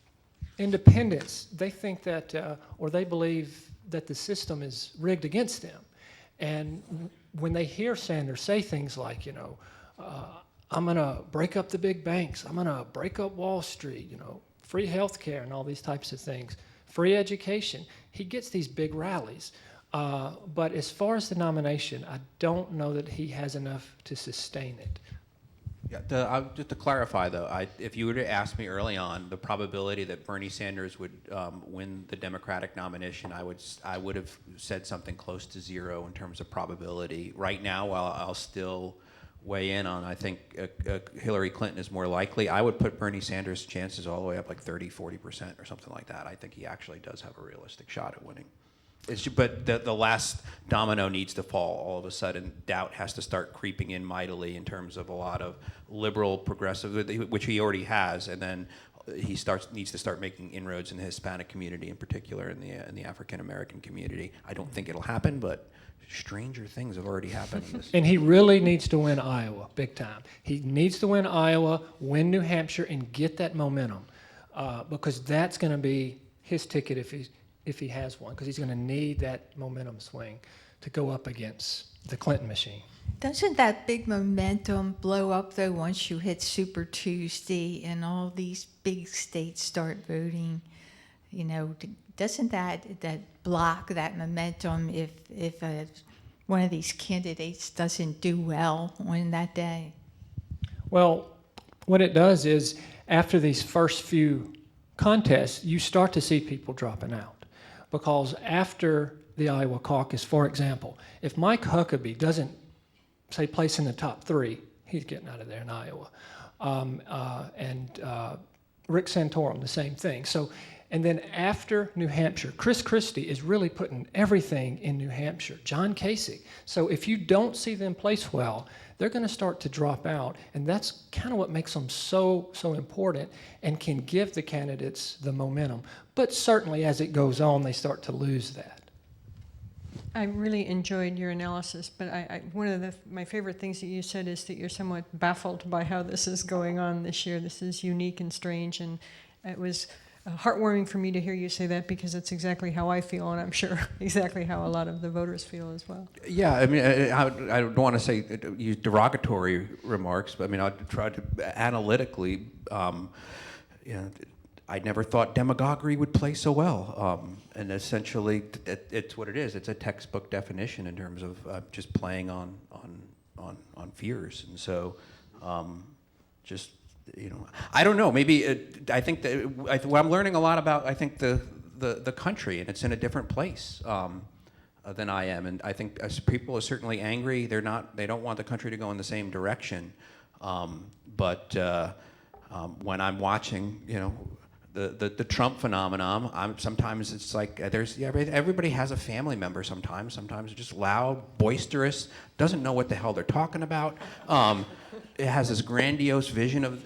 [SPEAKER 3] independents, they think that, or they believe that the system is rigged against them. And when they hear Sanders say things like, I'm going to break up the big banks, I'm going to break up Wall Street, free health care and all these types of things, free education, he gets these big rallies. But as far as the nomination, I don't know that he has enough to sustain it.
[SPEAKER 5] Yeah, just to clarify, though, if you were to ask me early on the probability that Bernie Sanders would win the Democratic nomination, I would have said something close to 0 in terms of probability. Right now, while I'll still weigh in on, I think Hillary Clinton is more likely, I would put Bernie Sanders' chances all the way up like 30-40% or something like that. I think he actually does have a realistic shot at winning. But the last domino needs to fall. All of a sudden, doubt has to start creeping in mightily in terms of a lot of liberal, progressive, which he already has, and then he needs to start making inroads in the Hispanic community, in particular in the African American community. I don't think it'll happen, but stranger things have already happened.
[SPEAKER 3] And he really needs to win Iowa, big time. He needs to win Iowa, win New Hampshire, and get that momentum, because that's going to be his ticket if he has one, because he's going to need that momentum swing to go up against the Clinton machine.
[SPEAKER 4] Doesn't that big momentum blow up, though, once you hit Super Tuesday and all these big states start voting? Doesn't that block that momentum if one of these candidates doesn't do well on that day?
[SPEAKER 3] Well, what it does is after these first few contests, you start to see people dropping out. Because after the Iowa caucus, for example, if Mike Huckabee doesn't, say, place in the top 3, he's getting out of there in Iowa. Rick Santorum, the same thing. And then after New Hampshire, Chris Christie is really putting everything in New Hampshire. John Kasich. So if you don't see them place well, they're going to start to drop out, and that's kind of what makes them so important and can give the candidates the momentum. But certainly as it goes on, they start to lose that.
[SPEAKER 2] I really enjoyed your analysis, but one of my favorite things that you said is that you're somewhat baffled by how this is going on this year. This is unique and strange, and it was heartwarming for me to hear you say that, because it's exactly how I feel, and I'm sure exactly how a lot of the voters feel as well.
[SPEAKER 5] Yeah, I mean, I don't want to say use derogatory remarks, but I mean, I try to analytically, I never thought demagoguery would play so well, and essentially, it's what it is. It's a textbook definition in terms of just playing on fears, and so just. I don't know. Maybe I think that what I'm learning a lot about. I think the country, and it's in a different place than I am. And I think people are certainly angry. They don't want the country to go in the same direction. But when I'm watching, the Trump phenomenon, sometimes it's like everybody has a family member. Sometimes they're just loud, boisterous, doesn't know what the hell they're talking about. It has this grandiose vision of,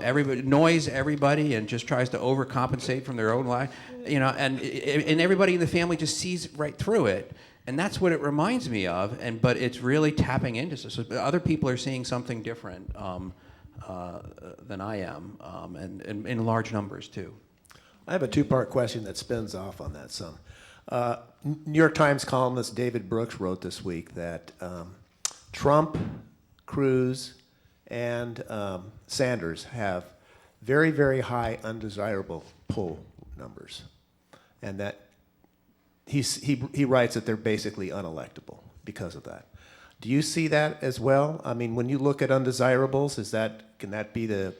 [SPEAKER 5] everybody annoys everybody and just tries to overcompensate from their own life, and everybody in the family just sees right through it. And that's what it reminds me of. But it's really tapping into this. So other people are seeing something different than I am, and in large numbers too.
[SPEAKER 1] I have a two-part question that spins off on that some. New York Times columnist David Brooks wrote this week that Trump, Cruz, and Sanders have very, very high undesirable poll numbers, and that he writes that they're basically unelectable because of that. Do you see that as well? I mean, when you look at undesirables, can that be the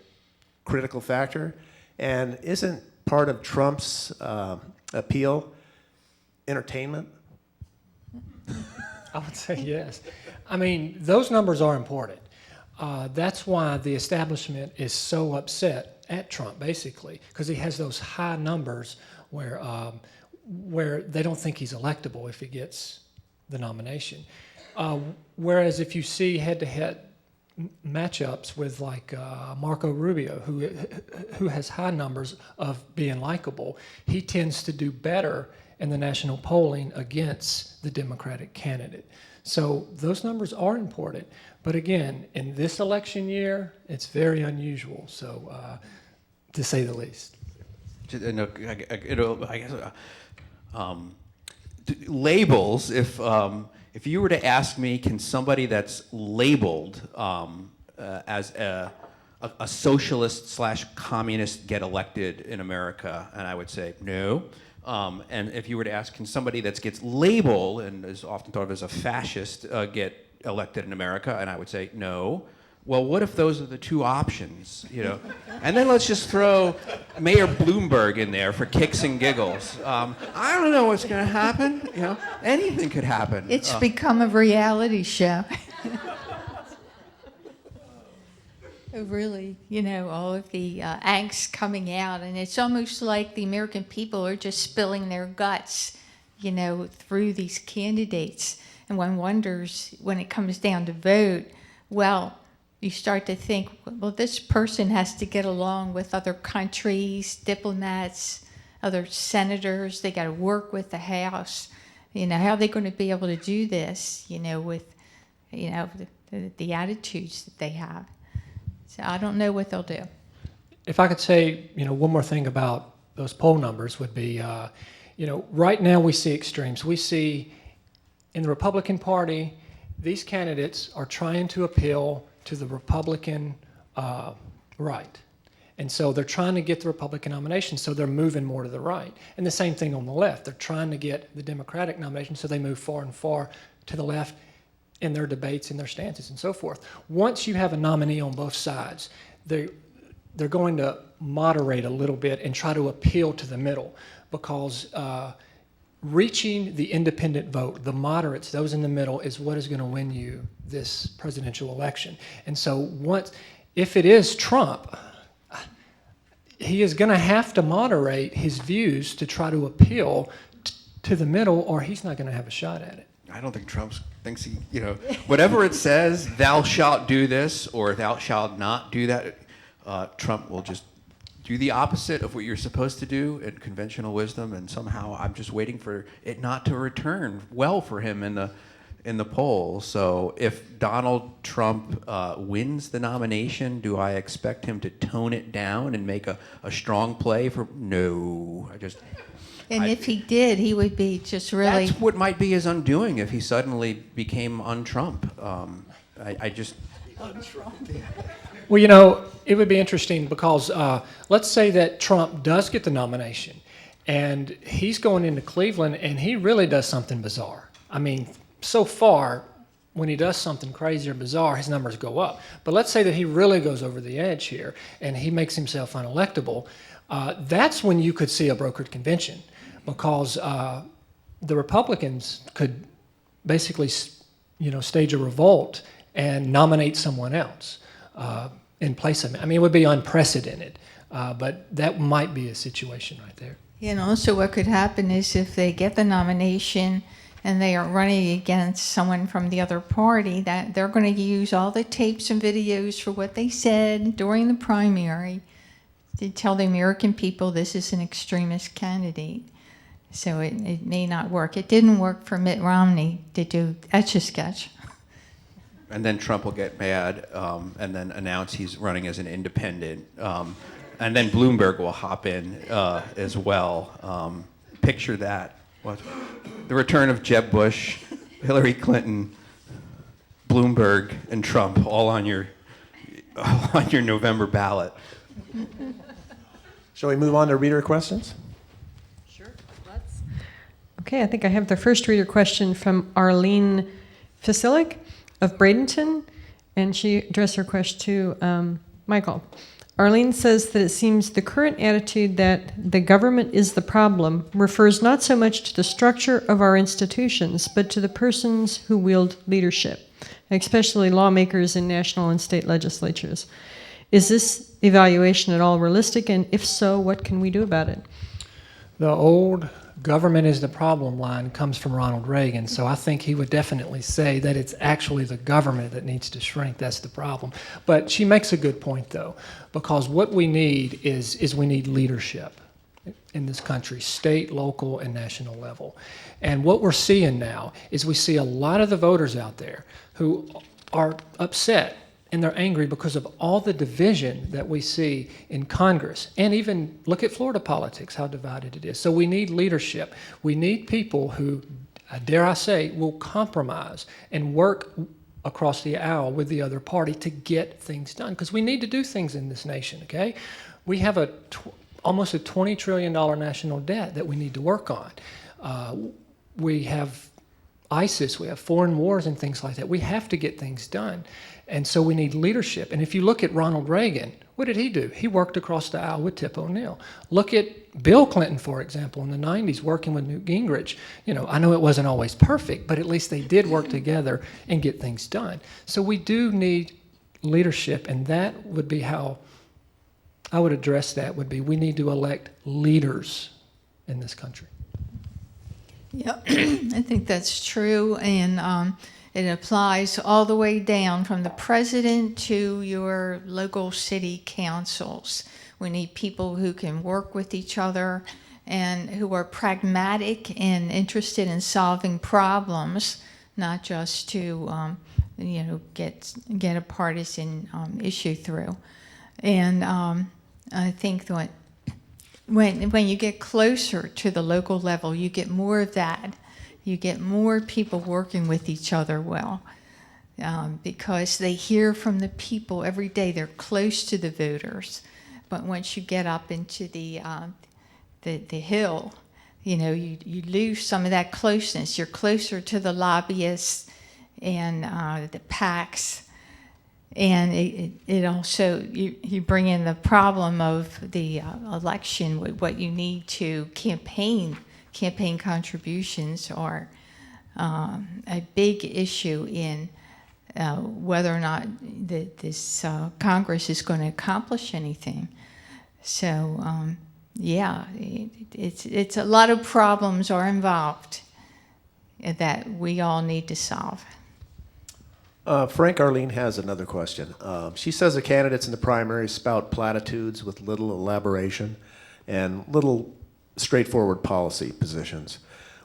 [SPEAKER 1] critical factor? And isn't part of Trump's appeal entertainment?
[SPEAKER 3] I would say yes. I mean, those numbers are important. That's why the establishment is so upset at Trump, basically, because he has those high numbers where they don't think he's electable if he gets the nomination. Whereas if you see head-to-head matchups with like Marco Rubio, who has high numbers of being likable. He tends to do better in the national polling against the Democratic candidate. So those numbers are important. But again, in this election year, it's very unusual, so to say the least.
[SPEAKER 5] Labels, if you were to ask me, can somebody that's labeled as a socialist / communist get elected in America? And I would say no. And if you were to ask, can somebody that gets labeled and is often thought of as a fascist get elected in America? And I would say no. Well, what if those are the two options, you know? And then let's just throw Mayor Bloomberg in there for kicks and giggles. I don't know what's going to happen. You know, anything could happen.
[SPEAKER 4] It's become a reality show. Really, you know, all of the angst coming out, and it's almost like the American people are just spilling their guts, you know, through these candidates. And one wonders, when it comes down to vote, well, you start to think, well, this person has to get along with other countries, diplomats, other senators. They got to work with the House. You know, how are they going to be able to do this, you know, with, you know, the attitudes that they have? So I don't know what they'll do.
[SPEAKER 3] If I could say, you know, one more thing about those poll numbers would be, you know, right now we see extremes. We see in the Republican Party, these candidates are trying to appeal to the Republican right. And so they're trying to get the Republican nomination, so they're moving more to the right. And the same thing on the left. They're trying to get the Democratic nomination, so they move far and far to the left in their debates and their stances and so forth. Once you have a nominee on both sides, they're going to moderate a little bit and try to appeal to the middle, because reaching the independent vote, the moderates, those in the middle, is what is going to win you this presidential election. And so if it is Trump, he is going to have to moderate his views to try to appeal to the middle, or he's not going to have a shot at it.
[SPEAKER 5] I don't think Trump thinks he, you know, whatever it says, thou shalt do this or thou shalt not do that, Trump will just do the opposite of what you're supposed to do in conventional wisdom, and somehow I'm just waiting for it not to return well for him in the polls. So if Donald Trump wins the nomination, do I expect him to tone it down and make a strong play for? No,
[SPEAKER 4] And if he did, he would be just really...
[SPEAKER 5] That's what might be his undoing if he suddenly became un-Trump.
[SPEAKER 3] Well, you know, it would be interesting because let's say that Trump does get the nomination and he's going into Cleveland and he really does something bizarre. I mean, so far, when he does something crazy or bizarre, his numbers go up. But let's say that he really goes over the edge here and he makes himself unelectable. That's when you could see a brokered convention, because the Republicans could basically, you know, stage a revolt and nominate someone else in place of him. I mean, it would be unprecedented, but that might be a situation right there.
[SPEAKER 4] And also what could happen is if they get the nomination and they are running against someone from the other party, that they're going to use all the tapes and videos for what they said during the primary to tell the American people this is an extremist candidate. So it may not work. It didn't work for Mitt Romney to do Etch-a-Sketch.
[SPEAKER 5] And then Trump will get mad and then announce he's running as an independent. And then Bloomberg will hop in as well. Picture that. What? The return of Jeb Bush, Hillary Clinton, Bloomberg, and Trump all on your November ballot.
[SPEAKER 1] Shall we move on to reader questions?
[SPEAKER 2] Sure, let's. Okay, I think I have the first reader question from Arlene Fasilic of Bradenton, and she addressed her question to Michael. Arlene says that it seems the current attitude that the government is the problem refers not so much to the structure of our institutions, but to the persons who wield leadership, especially lawmakers in national and state legislatures. Is this evaluation at all realistic, and if so, what can we do about it?
[SPEAKER 3] The old government is the problem line comes from Ronald Reagan. So I think he would definitely say that it's actually the government that needs to shrink. That's the problem. But she makes a good point, though, because what we need is we need leadership in this country, state, local, and national level. And what we're seeing now is we see a lot of the voters out there who are upset and they're angry because of all the division that we see in Congress. And even look at Florida politics, how divided it is. So we need leadership. We need people who, dare I say, will compromise and work across the aisle with the other party to get things done. Because we need to do things in this nation, okay? We have almost a $20 trillion national debt that we need to work on. We have ISIS, we have foreign wars and things like that. We have to get things done. And so we need leadership. And if you look at Ronald Reagan, what did he do? He worked across the aisle with Tip O'Neill. Look at Bill Clinton, for example, in the 90s, working with Newt Gingrich. You know, I know it wasn't always perfect, but at least they did work together and get things done. So we do need leadership, and that would be how I would address that, would be we need to elect leaders in this country.
[SPEAKER 4] Yeah, I think that's true, and it applies all the way down from the president to your local city councils. We need people who can work with each other and who are pragmatic and interested in solving problems, not just to get a partisan issue through. And I think that when you get closer to the local level, you get more of that. You get more people working with each other well, because they hear from the people every day. They're close to the voters. But once you get up into the hill, you lose some of that closeness. You're closer to the lobbyists and the PACs. And it also, you bring in the problem of the election, what you need to campaign contributions are a big issue in whether or not this Congress is going to accomplish anything. So, it's a lot of problems are involved that we all need to solve.
[SPEAKER 1] Frank Arlene has another question. She says the candidates in the primary spout platitudes with little elaboration and little straightforward policy positions.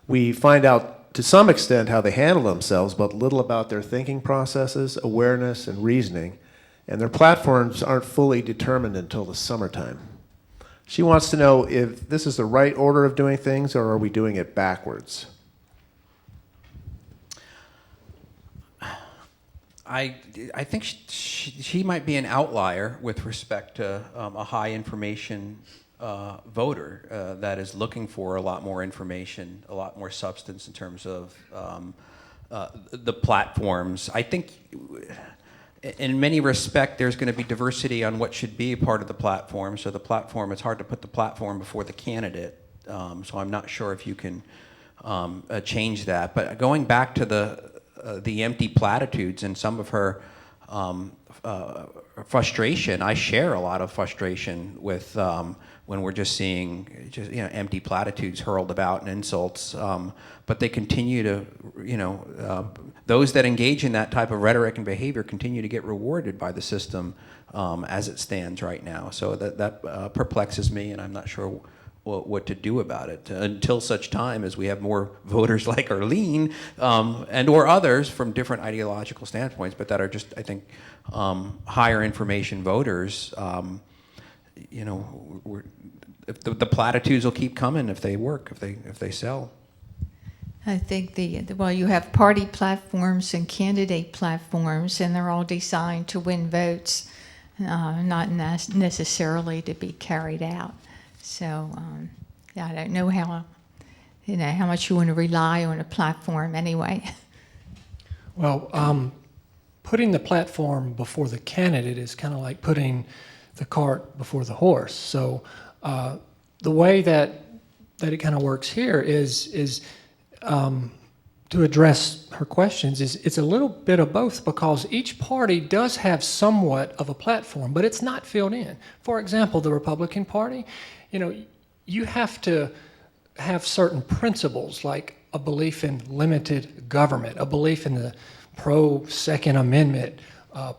[SPEAKER 1] We find out to some extent how they handle themselves, but little about their thinking processes, awareness, and reasoning, and their platforms aren't fully determined until the summertime. She wants to know if this is the right order of doing things, or are we doing it backwards?
[SPEAKER 5] I think she might be an outlier with respect to a high information voter that is looking for a lot more information, a lot more substance in terms of the platforms. I think in many respects there's going to be diversity on what should be a part of the platform. So the platform, it's hard to put the platform before the candidate. So I'm not sure if you can change that. But going back to the empty platitudes and some of her frustration, I share a lot of frustration with when we're just seeing empty platitudes hurled about and insults. But they continue to, those that engage in that type of rhetoric and behavior continue to get rewarded by the system as it stands right now. So that perplexes me, and I'm not sure what to do about it until such time as we have more voters like Arlene and or others from different ideological standpoints, but that are just, I think, higher information voters. If the platitudes will keep coming if they work, if they sell.
[SPEAKER 4] I think you have party platforms and candidate platforms, and they're all designed to win votes, not necessarily to be carried out. So I don't know how much you want to rely on a platform anyway.
[SPEAKER 3] Well, putting the platform before the candidate is kind of like putting the cart before the horse. So the way that it kind of works here is to address her questions it's a little bit of both, because each party does have somewhat of a platform, but it's not filled in. For example, the Republican Party, you have to have certain principles like a belief in limited government, a belief in the pro-Second Amendment,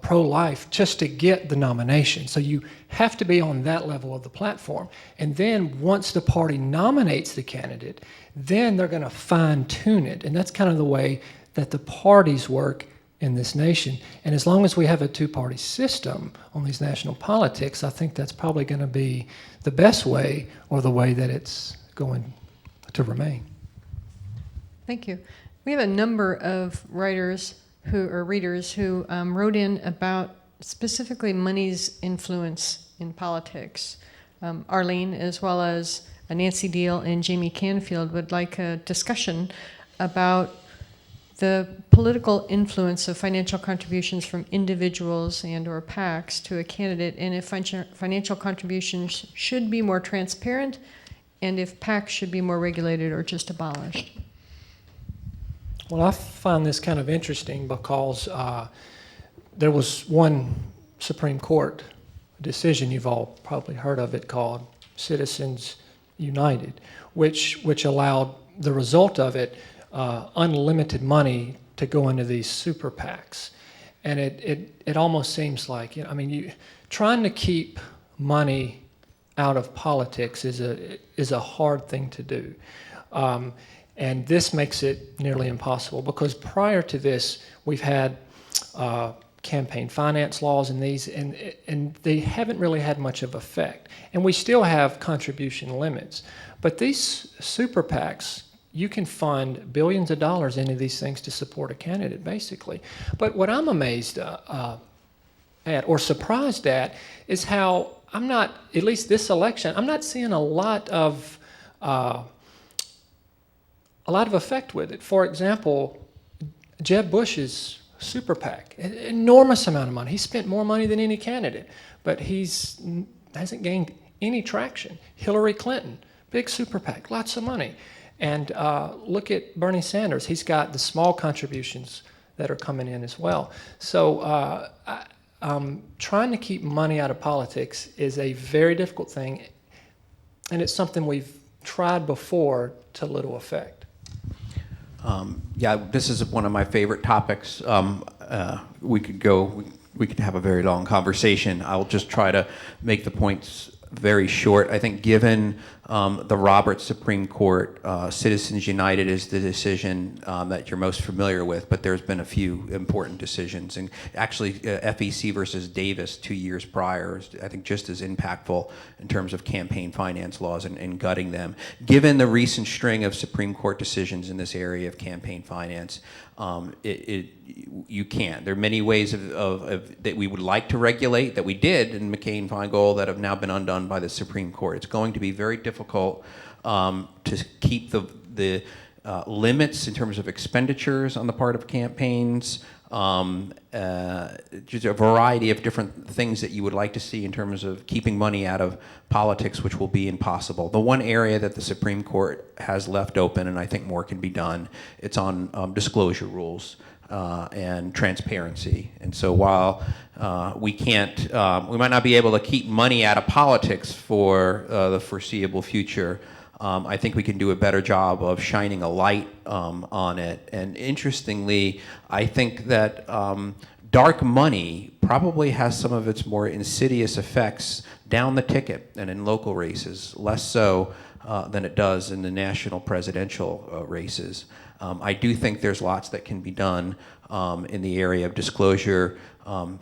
[SPEAKER 3] pro-life, just to get the nomination. So you have to be on that level of the platform. And then once the party nominates the candidate, then they're going to fine-tune it. And that's kind of the way that the parties work in this nation. And as long as we have a two-party system on these national politics, I think that's probably going to be the best way, or the way that it's going to remain.
[SPEAKER 2] Thank you. We have a number of readers who wrote in about specifically money's influence in politics. Arlene, as well as Nancy Deal and Jamie Canfield, would like a discussion about the political influence of financial contributions from individuals and or PACs to a candidate, and if financial contributions should be more transparent, and if PACs should be more regulated or just abolished.
[SPEAKER 3] Well, I find this kind of interesting because there was one Supreme Court decision, you've all probably heard of it, called Citizens United, which allowed the result of it unlimited money to go into these super PACs. And it almost seems like, trying to keep money out of politics is a hard thing to do. And this makes it nearly impossible, because prior to this, we've had campaign finance laws and these, and they haven't really had much of effect. And we still have contribution limits. But these super PACs, you can fund billions of dollars into these things to support a candidate, basically. But what I'm amazed at, or surprised at, is how at least this election, I'm not seeing a lot of effect with it. For example, Jeb Bush's super PAC, an enormous amount of money. He spent more money than any candidate, but hasn't gained any traction. Hillary Clinton, big super PAC, lots of money. And look at Bernie Sanders. He's got the small contributions that are coming in as well. So trying to keep money out of politics is a very difficult thing, and it's something we've tried before to little effect.
[SPEAKER 5] Yeah, this is one of my favorite topics. We could have a very long conversation. I'll just try to make the points very short. I think given the Roberts Supreme Court, Citizens United is the decision that you're most familiar with, but there's been a few important decisions. And actually, FEC versus Davis 2 years prior is, I think, just as impactful in terms of campaign finance laws and gutting them. Given the recent string of Supreme Court decisions in this area of campaign finance, you can't. There are many ways that we would like to regulate, that we did in McCain-Feingold, that have now been undone by the Supreme Court. It's going to be very difficult to keep the limits in terms of expenditures on the part of campaigns, just a variety of different things that you would like to see in terms of keeping money out of politics, which will be impossible. The one area that the Supreme Court has left open, and I think more can be done, it's on disclosure rules and transparency. And so while we might not be able to keep money out of politics for the foreseeable future, I think we can do a better job of shining a light on it. And interestingly, I think that dark money probably has some of its more insidious effects down the ticket and in local races, less so than it does in the national presidential races. I do think there's lots that can be done in the area of disclosure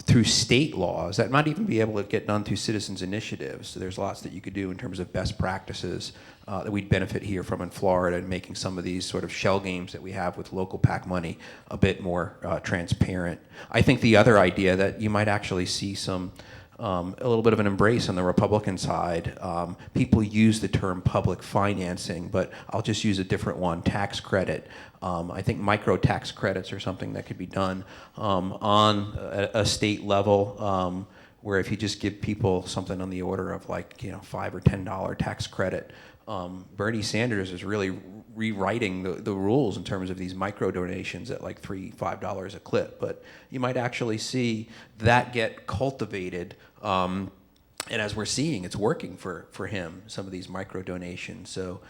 [SPEAKER 5] through state laws that might even be able to get done through citizens' initiatives. So there's lots that you could do in terms of best practices that we'd benefit here from in Florida, and making some of these sort of shell games that we have with local PAC money a bit more transparent. I think the other idea that you might actually see a little bit of an embrace on the Republican side. People use the term public financing, but I'll just use a different one, tax credit. I think micro tax credits are something that could be done on a state level, where if you just give people something on the order of $5 or $10 tax credit, Bernie Sanders is really rewriting the rules in terms of these micro donations at like $3, $5 a clip. But you might actually see that get cultivated. And as we're seeing, it's working for him, some of these micro donations. So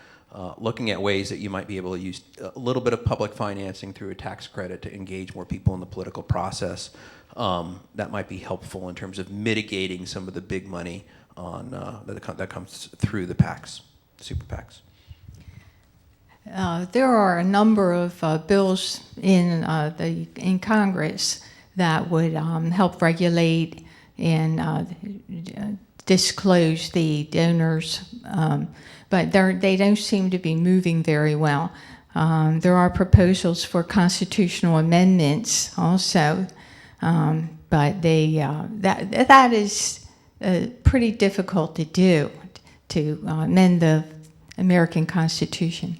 [SPEAKER 5] looking at ways that you might be able to use a little bit of public financing through a tax credit to engage more people in the political process. That might be helpful in terms of mitigating some of the big money on that comes through the PACs, super PACs.
[SPEAKER 4] There are a number of bills in Congress that would help regulate and disclose the donors, but they don't seem to be moving very well. There are proposals for constitutional amendments also, but that is pretty difficult to do, to amend the American Constitution.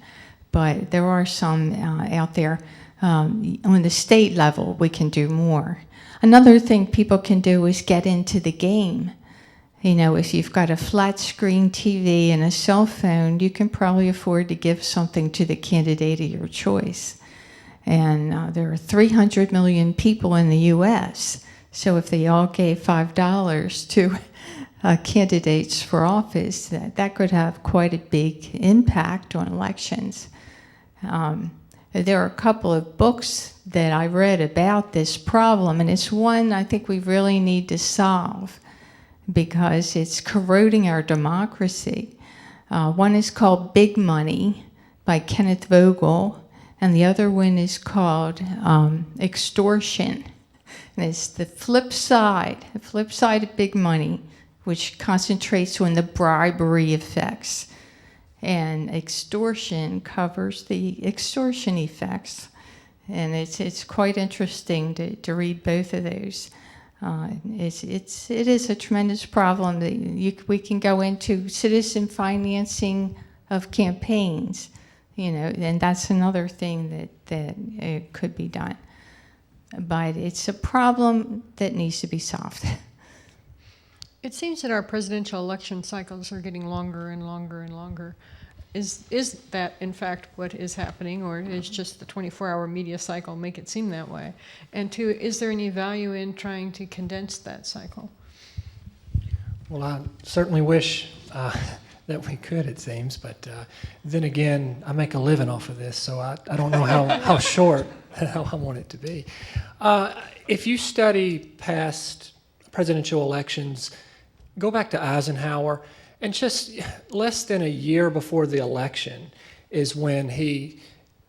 [SPEAKER 4] But there are some out there. On the state level, we can do more. Another thing people can do is get into the game. You know, if you've got a flat screen TV and a cell phone, you can probably afford to give something to the candidate of your choice. And there are 300 million people in the U.S., so if they all gave $5 to candidates for office, that could have quite a big impact on elections. There are a couple of books that I read about this problem, and it's one I think we really need to solve because it's corroding our democracy. One is called Big Money by Kenneth Vogel, and the other one is called Extortion. And it's the flip side of big money, which concentrates on the bribery effects. And extortion covers the extortion effects. And it's quite interesting to read both of those. It is a tremendous problem. We can go into citizen financing of campaigns, you know, and that's another thing that could be done. But it's a problem that needs to be solved.
[SPEAKER 2] It seems that our presidential election cycles are getting longer and longer and longer. Is that, in fact, what is happening, or is just the 24-hour media cycle make it seem that way? And two, is there any value in trying to condense that cycle?
[SPEAKER 3] Well, I certainly wish that we could, it seems, but then again, I make a living off of this, so I don't know how short how I want it to be. If you study past presidential elections, go back to Eisenhower, and just less than a year before the election is when he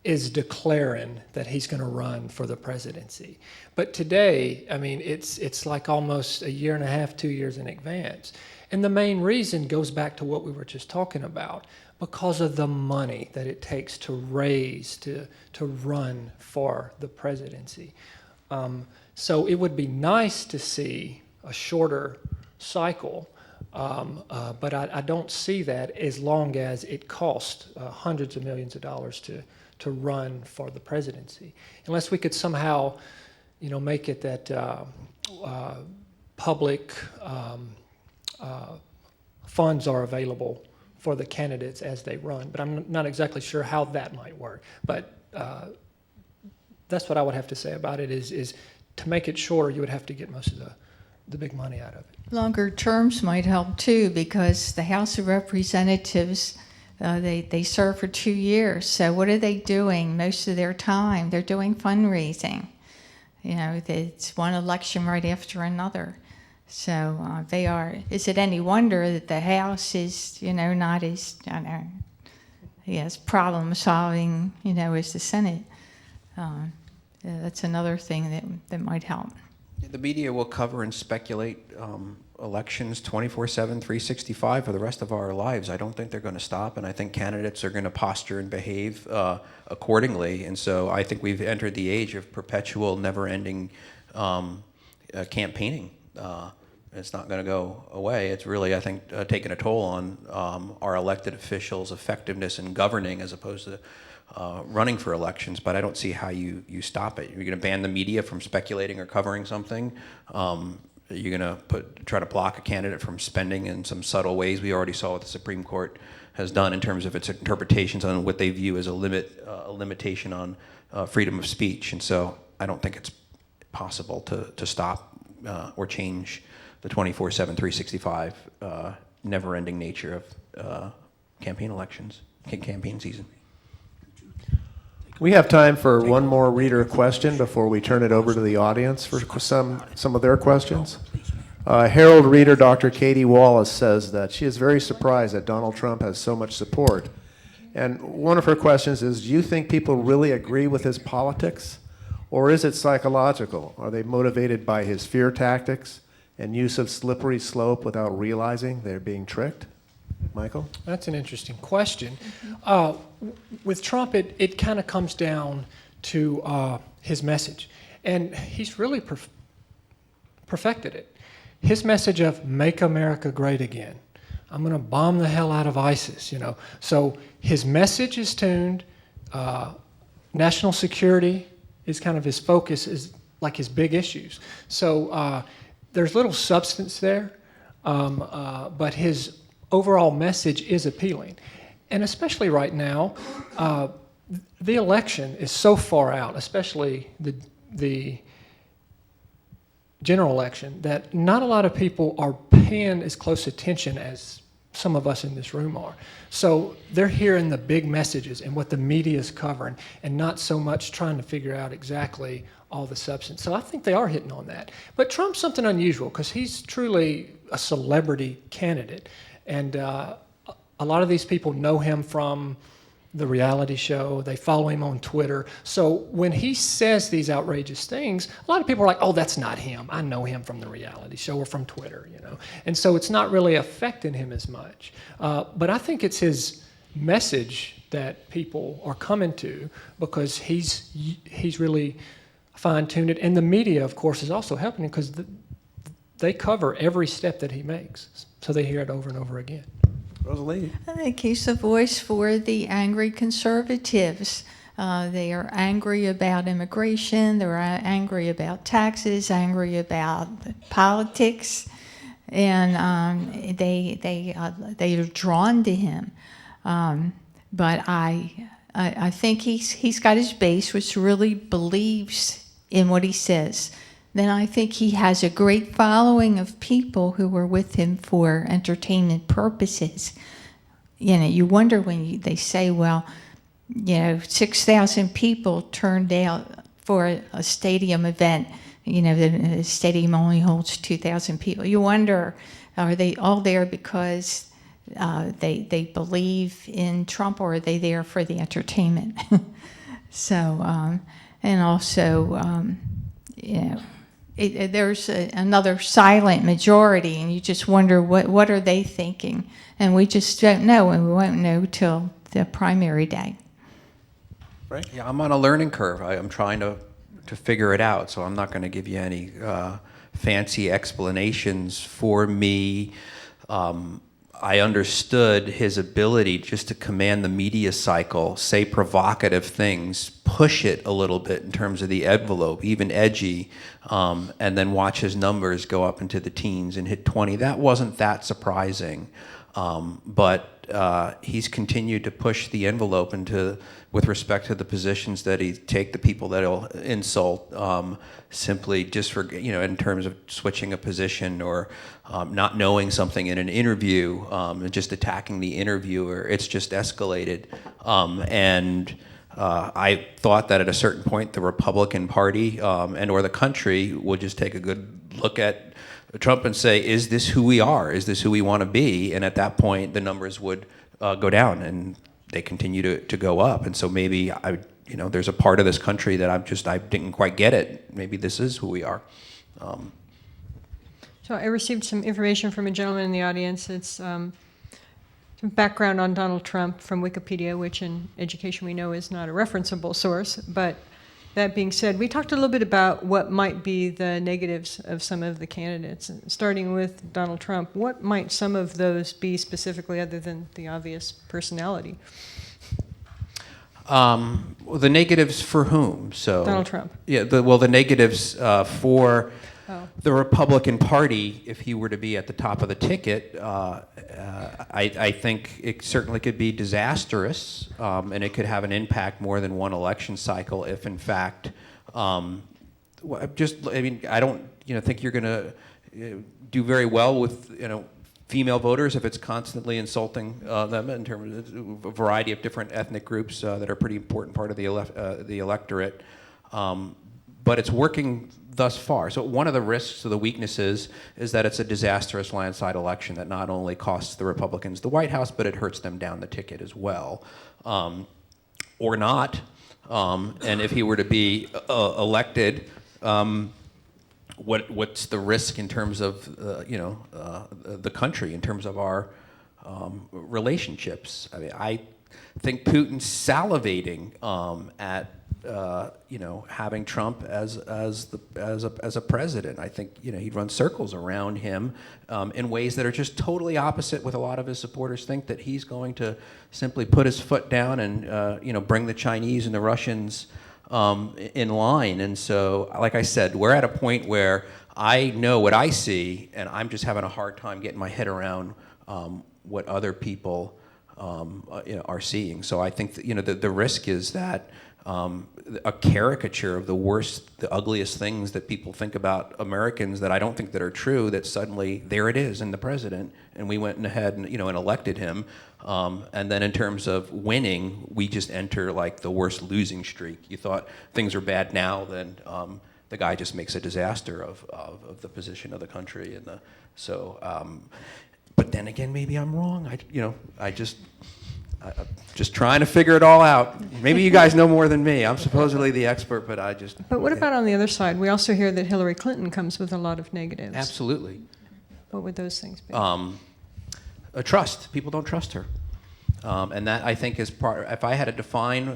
[SPEAKER 3] is declaring that he's going to run for the presidency. But today, I mean, it's like almost a year and a half, 2 years in advance. And the main reason goes back to what we were just talking about, because of the money that it takes to raise, to run for the presidency. So it would be nice to see a shorter cycle, but I don't see that as long as it costs hundreds of millions of dollars to run for the presidency. Unless we could somehow, you know, make it that public funds are available for the candidates as they run. But I'm not exactly sure how that might work. But that's what I would have to say about it is to make it shorter, you would have to get most of the big money out of it.
[SPEAKER 4] Longer terms might help too, because the House of Representatives, they serve for 2 years. So what are they doing most of their time? They're doing fundraising. You know, it's one election right after another. So they are. Is it any wonder that the House is, you know, not as, I don't know, yes, problem solving, you know, as the Senate? That's another thing that might help.
[SPEAKER 5] The media will cover and speculate elections 24/7, 365 for the rest of our lives. I don't think they're going to stop, and I think candidates are going to posture and behave accordingly. And so I think we've entered the age of perpetual, never-ending campaigning. It's not going to go away. It's really, I think, taking a toll on our elected officials' effectiveness in governing as opposed to running for elections, but I don't see how you stop it. You're going to ban the media from speculating or covering something. You're going to try to block a candidate from spending in some subtle ways. We already saw what the Supreme Court has done in terms of its interpretations on what they view as a limitation on freedom of speech. And so I don't think it's possible to stop or change the 24/7, 365 never-ending nature of campaign elections. campaign season.
[SPEAKER 1] We have time for one more reader question before we turn it over to the audience for some of their questions. Herald reader Dr. Katie Wallace says that she is very surprised that Donald Trump has so much support. And one of her questions is, do you think people really agree with his politics? Or is it psychological? Are they motivated by his fear tactics and use of slippery slope without realizing they're being tricked? Michael?
[SPEAKER 3] That's an interesting question. With Trump, it kind of comes down to his message. And he's really perfected it. His message of make America great again. I'm going to bomb the hell out of ISIS, you know. So his message is tuned. National security is kind of his focus, is like his big issues. So there's little substance there, but his overall message is appealing. And especially right now, the election is so far out, especially the general election, that not a lot of people are paying as close attention as some of us in this room are. So they're hearing the big messages and what the media is covering, and not so much trying to figure out exactly all the substance. So I think they are hitting on that. But Trump's something unusual because he's truly a celebrity candidate. And a lot of these people know him from the reality show. They follow him on Twitter. So when he says these outrageous things, a lot of people are like, oh, that's not him. I know him from the reality show or from Twitter, you know. And so it's not really affecting him as much. But I think it's his message that people are coming to, because he's really fine-tuned it. And the media, of course, is also helping him because they cover every step that he makes. So they hear it over and over again.
[SPEAKER 1] Rosalie?
[SPEAKER 4] I think he's a voice for the angry conservatives. They are angry about immigration, they're angry about taxes, angry about politics, and they are drawn to him. But I think he's got his base, which really believes in what he says. Then I think he has a great following of people who are with him for entertainment purposes. You know, you wonder when they say, well, you know, 6,000 people turned out for a stadium event. You know, the stadium only holds 2,000 people. You wonder, are they all there because they believe in Trump, or are they there for the entertainment? So, and also, you know, there's another silent majority, and you just wonder what are they thinking, and we just don't know, and we won't know till the primary day.
[SPEAKER 1] Frank?
[SPEAKER 5] Yeah, I'm on a learning curve. I'm trying to figure it out, so I'm not going to give you any fancy explanations. For me, I understood his ability just to command the media cycle, say provocative things, push it a little bit in terms of the envelope, even edgy, and then watch his numbers go up into the teens and hit 20. That wasn't that surprising, but he's continued to push the envelope with respect to the positions that he take, the people that he'll insult, simply just for, you know, in terms of switching a position or not knowing something in an interview, and just attacking the interviewer. It's just escalated. I thought that at a certain point the Republican Party and or the country would just take a good look at Trump and say, is this who we are? Is this who we want to be? And at that point, the numbers would go down, and they continue to go up. And so maybe there's a part of this country that I didn't quite get it. Maybe this is who we are.
[SPEAKER 2] So I received some information from a gentleman in the audience. It's some background on Donald Trump from Wikipedia, which in education we know is not a referenceable source. But that being said, we talked a little bit about what might be the negatives of some of the candidates. Starting with Donald Trump, what might some of those be specifically, other than the obvious personality?
[SPEAKER 5] Well, the negatives for whom? So
[SPEAKER 2] Donald Trump.
[SPEAKER 5] Yeah. The negatives for the Republican Party, if he were to be at the top of the ticket, I think it certainly could be disastrous, and it could have an impact more than one election cycle if, in fact, I don't think you're going to do very well with female voters if it's constantly insulting them in terms of a variety of different ethnic groups that are a pretty important part of the electorate. But it's working thus far. So one of the risks or the weaknesses is that it's a disastrous landslide election that not only costs the Republicans the White House, but it hurts them down the ticket as well. Or not. And if he were to be elected, what's the risk in terms of the country, in terms of our relationships? I mean, I think Putin's salivating at having Trump as a president. I think he'd run circles around him in ways that are just totally opposite what a lot of his supporters think, that he's going to simply put his foot down and bring the Chinese and the Russians in line. And so, like I said, we're at a point where I know what I see, and I'm just having a hard time getting my head around what other people are seeing. So I think that, the risk is that a caricature of the worst, the ugliest things that people think about Americans that I don't think that are true, that suddenly there it is in the president, and we went ahead and and elected him, and then in terms of winning, we just enter like the worst losing streak. You thought things are bad now, then the guy just makes a disaster of the position of the country, and but then again, maybe I'm wrong. I'm just trying to figure it all out. Maybe you guys know more than me. I'm supposedly the expert, but I just...
[SPEAKER 2] But what about on the other side? We also hear that Hillary Clinton comes with a lot of negatives.
[SPEAKER 5] Absolutely.
[SPEAKER 2] What would those things be?
[SPEAKER 5] Trust. People don't trust her. And that, I think, is part... If I had to define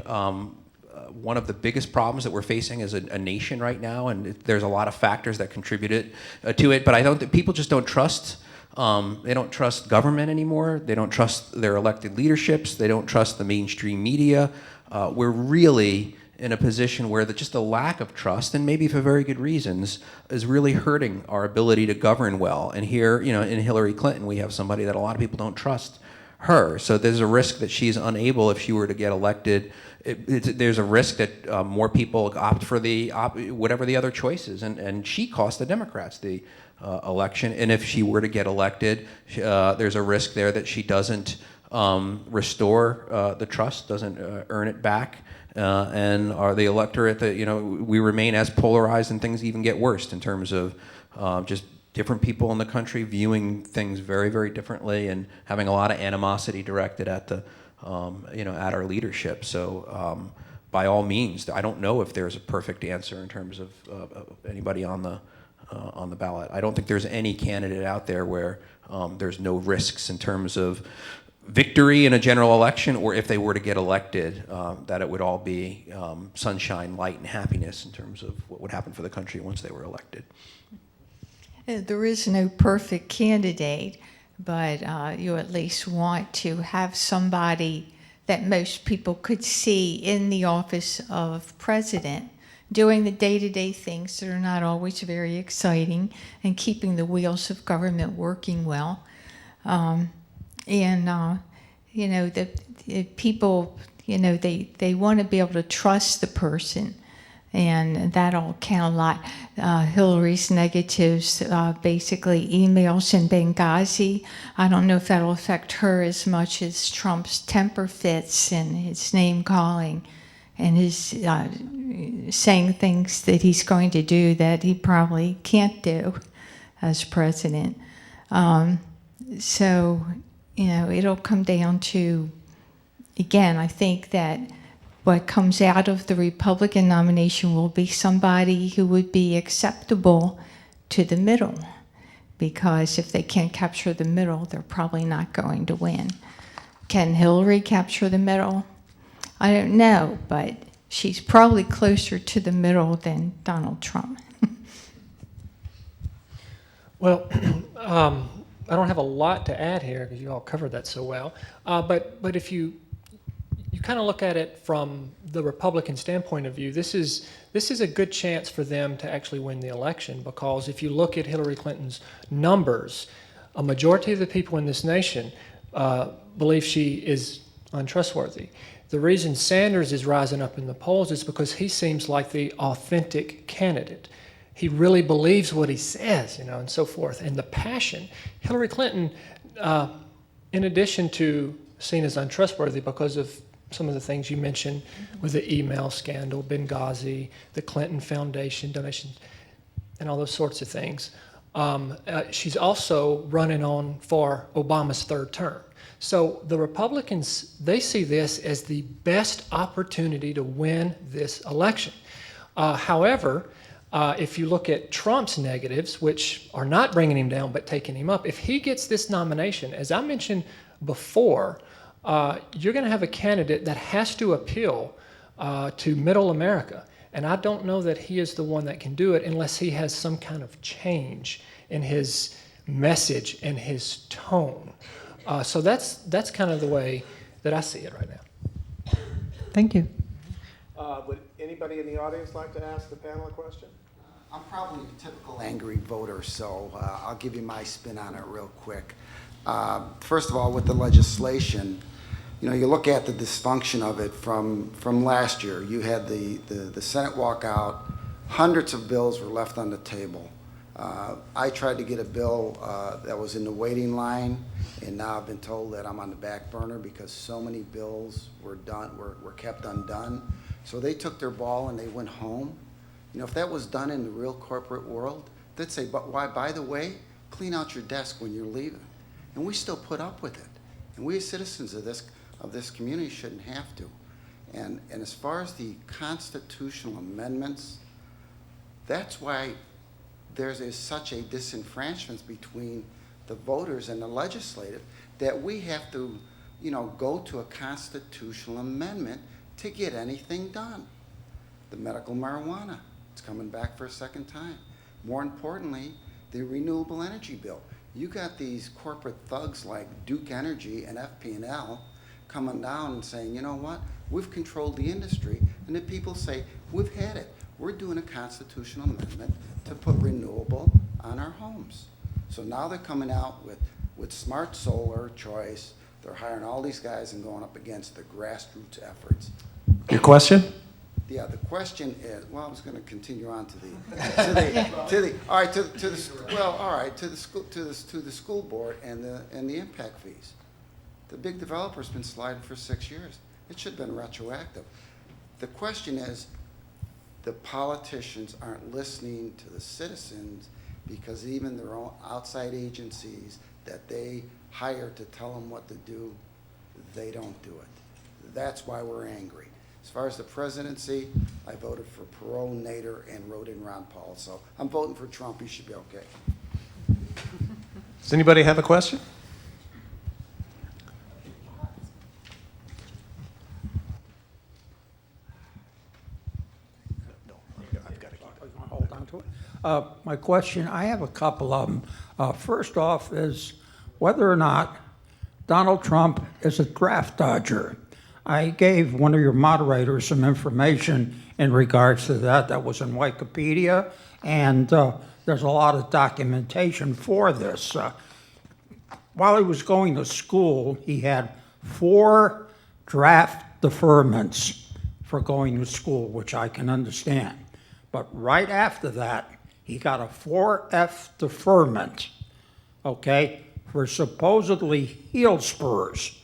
[SPEAKER 5] one of the biggest problems that we're facing as a nation right now, and there's a lot of factors that contributed to it, but I don't think people just don't trust... They don't trust government anymore. They don't trust their elected leaderships. They don't trust the mainstream media. We're really in a position where just a lack of trust, and maybe for very good reasons, is really hurting our ability to govern well. And here, in Hillary Clinton, we have somebody that a lot of people don't trust her. So there's a risk that she's unable, if she were to get elected, there's a risk that more people opt for whatever the other choice is. And she cost the Democrats the election, and if she were to get elected, there's a risk there that she doesn't restore the trust, doesn't earn it back, and the electorate that we remain as polarized, and things even get worse in terms of just different people in the country viewing things very, very differently, and having a lot of animosity directed at at our leadership. So by all means, I don't know if there's a perfect answer in terms of anybody on the ballot. I don't think there's any candidate out there where there's no risks in terms of victory in a general election, or if they were to get elected, that it would all be sunshine, light, and happiness in terms of what would happen for the country once they were elected.
[SPEAKER 4] There is no perfect candidate, but you at least want to have somebody that most people could see in the office of president, doing the day-to-day things that are not always very exciting, and keeping the wheels of government working well. The people, they want to be able to trust the person, and that'll count a lot. Hillary's negatives, basically emails in Benghazi. I don't know if that'll affect her as much as Trump's temper fits and his name calling and his saying things that he's going to do that he probably can't do as president. It'll come down to, again, I think that what comes out of the Republican nomination will be somebody who would be acceptable to the middle, because if they can't capture the middle, they're probably not going to win. Can Hillary capture the middle? I don't know, but she's probably closer to the middle than Donald Trump.
[SPEAKER 3] Well, I don't have a lot to add here because you all covered that so well. But if you kind of look at it from the Republican standpoint of view, this is a good chance for them to actually win the election, because if you look at Hillary Clinton's numbers, a majority of the people in this nation believe she is untrustworthy. The reason Sanders is rising up in the polls is because he seems like the authentic candidate. He really believes what he says, and so forth. And the passion. Hillary Clinton in addition to seen as untrustworthy because of some of the things you mentioned with the email scandal, Benghazi, the Clinton Foundation donations, and all those sorts of things, she's also running on for Obama's third term. So the Republicans, they see this as the best opportunity to win this election. However, if you look at Trump's negatives, which are not bringing him down but taking him up, if he gets this nomination, as I mentioned before, you're going to have a candidate that has to appeal to middle America. And I don't know that he is the one that can do it unless he has some kind of change in his message and his tone. So that's kind of the way that I see it right now.
[SPEAKER 2] Thank you.
[SPEAKER 1] Would anybody in the audience like to ask the panel a question?
[SPEAKER 6] I'm probably a typical angry voter, so I'll give you my spin on it real quick. First of all, with the legislation, you know, you look at the dysfunction of it from last year. You had the Senate walkout. Hundreds of bills were left on the table. I tried to get a bill that was in the waiting line, and now I've been told that I'm on the back burner because so many bills were kept undone. So they took their ball and they went home. You know, if that was done in the real corporate world, they'd say, but why, by the way, clean out your desk when you're leaving. And we still put up with it. And we as citizens of this community shouldn't have to. And as far as the constitutional amendments, that's why there's such a disenfranchisement between the voters and the legislative that we have to, you know, go to a constitutional amendment to get anything done. The medical marijuana, it's coming back for a second time. More importantly, the renewable energy bill. You got these corporate thugs like Duke Energy and FP&L coming down and saying, you know what, we've controlled the industry, and the people say, we've had it. We're doing a constitutional amendment to put renewable on our homes. So now they're coming out with smart solar choice. They're hiring all these guys and going up against the grassroots efforts.
[SPEAKER 1] Your question?
[SPEAKER 6] Yeah, the question is, well, I was going to continue on to the school board and the impact fees. The big developer's been sliding for 6 years. It should have been retroactive. The question is, the politicians aren't listening to the citizens because even their own outside agencies that they hire to tell them what to do, they don't do it. That's why we're angry. As far as the presidency, I voted for Perot, Nader, and wrote in Ron Paul. So I'm voting for Trump. He should be okay.
[SPEAKER 1] Does anybody have a question?
[SPEAKER 7] Hold on to it. My question, I have a couple of them. First off is whether or not Donald Trump is a draft dodger. I gave one of your moderators some information in regards to that. That was in Wikipedia, and there's a lot of documentation for this. While he was going to school, he had 4 draft deferments for going to school, which I can understand. But right after that, he got a 4F deferment, okay, for supposedly heel spurs.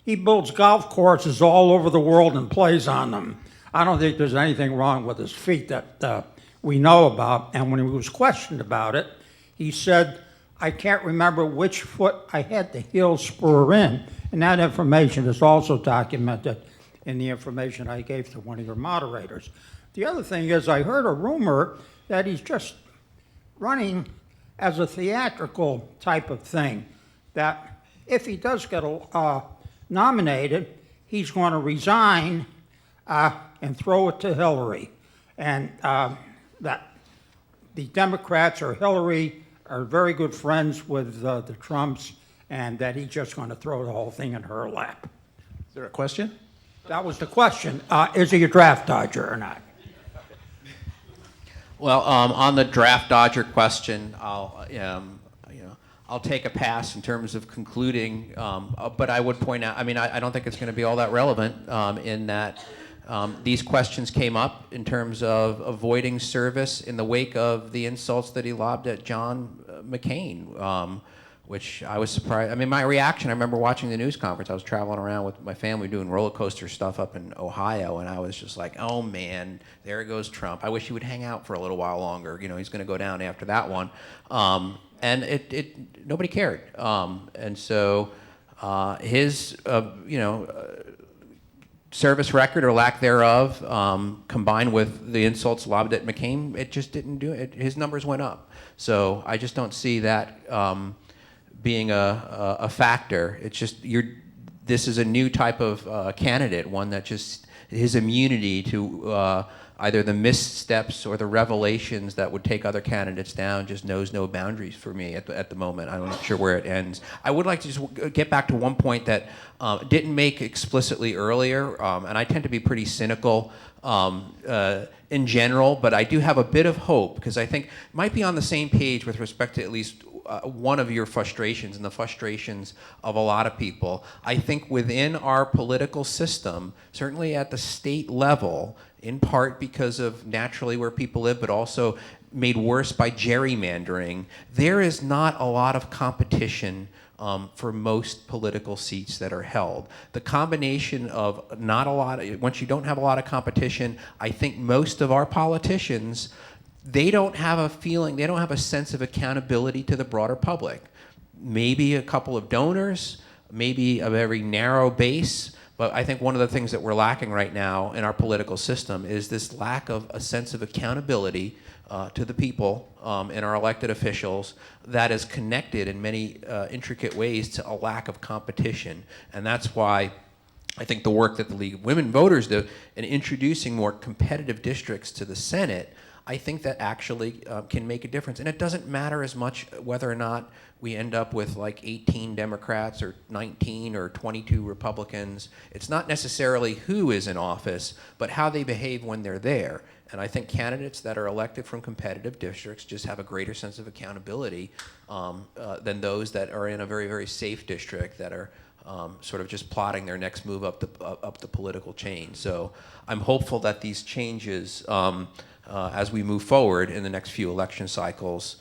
[SPEAKER 7] He builds golf courses all over the world and plays on them. I don't think there's anything wrong with his feet that we know about. And when he was questioned about it, he said, I can't remember which foot I had the heel spur in. And that information is also documented in the information I gave to one of your moderators. The other thing is I heard a rumor that he's just running as a theatrical type of thing, that if he does get nominated, he's going to resign and throw it to Hillary. And that the Democrats or Hillary are very good friends with the Trumps, and that he's just going to throw the whole thing in her lap.
[SPEAKER 1] Is there a question?
[SPEAKER 7] That was the question. Is he a draft dodger or not?
[SPEAKER 5] Well, on the draft dodger question, I'll take a pass in terms of concluding, but I would point out, I mean, I don't think it's going to be all that relevant in that these questions came up in terms of avoiding service in the wake of the insults that he lobbed at John McCain which I was surprised. I mean, my reaction, I remember watching the news conference. I was traveling around with my family doing roller coaster stuff up in Ohio, and I was just like, oh man, there goes Trump. I wish he would hang out for a little while longer. You know, he's going to go down after that one. And nobody cared. And so his, service record or lack thereof, combined with the insults lobbed at McCain, it just didn't do it. His numbers went up. So I just don't see that being a factor. It's just this is a new type of candidate, one that just his immunity to either the missteps or the revelations that would take other candidates down just knows no boundaries for me at the moment. I'm not sure where it ends. I would like to just get back to one point that didn't make explicitly earlier, and I tend to be pretty cynical in general, but I do have a bit of hope because I think it might be on the same page with respect to at least one of your frustrations and the frustrations of a lot of people. I think within our political system, certainly at the state level, in part because of naturally where people live, but also made worse by gerrymandering, there is not a lot of competition for most political seats that are held. The combination of not a lot, once you don't have a lot of competition, I think most of our politicians, they don't have a feeling, they don't have a sense of accountability to the broader public. Maybe a couple of donors, maybe a very narrow base, but I think one of the things that we're lacking right now in our political system is this lack of a sense of accountability to the people and our elected officials that is connected in many intricate ways to a lack of competition. And that's why I think the work that the League of Women Voters do in introducing more competitive districts to the Senate, I think that actually can make a difference. And it doesn't matter as much whether or not we end up with like 18 Democrats or 19 or 22 Republicans. It's not necessarily who is in office, but how they behave when they're there. And I think candidates that are elected from competitive districts just have a greater sense of accountability than those that are in a very, very safe district that are sort of just plotting their next move up the political chain. So I'm hopeful that these changes, as we move forward in the next few election cycles,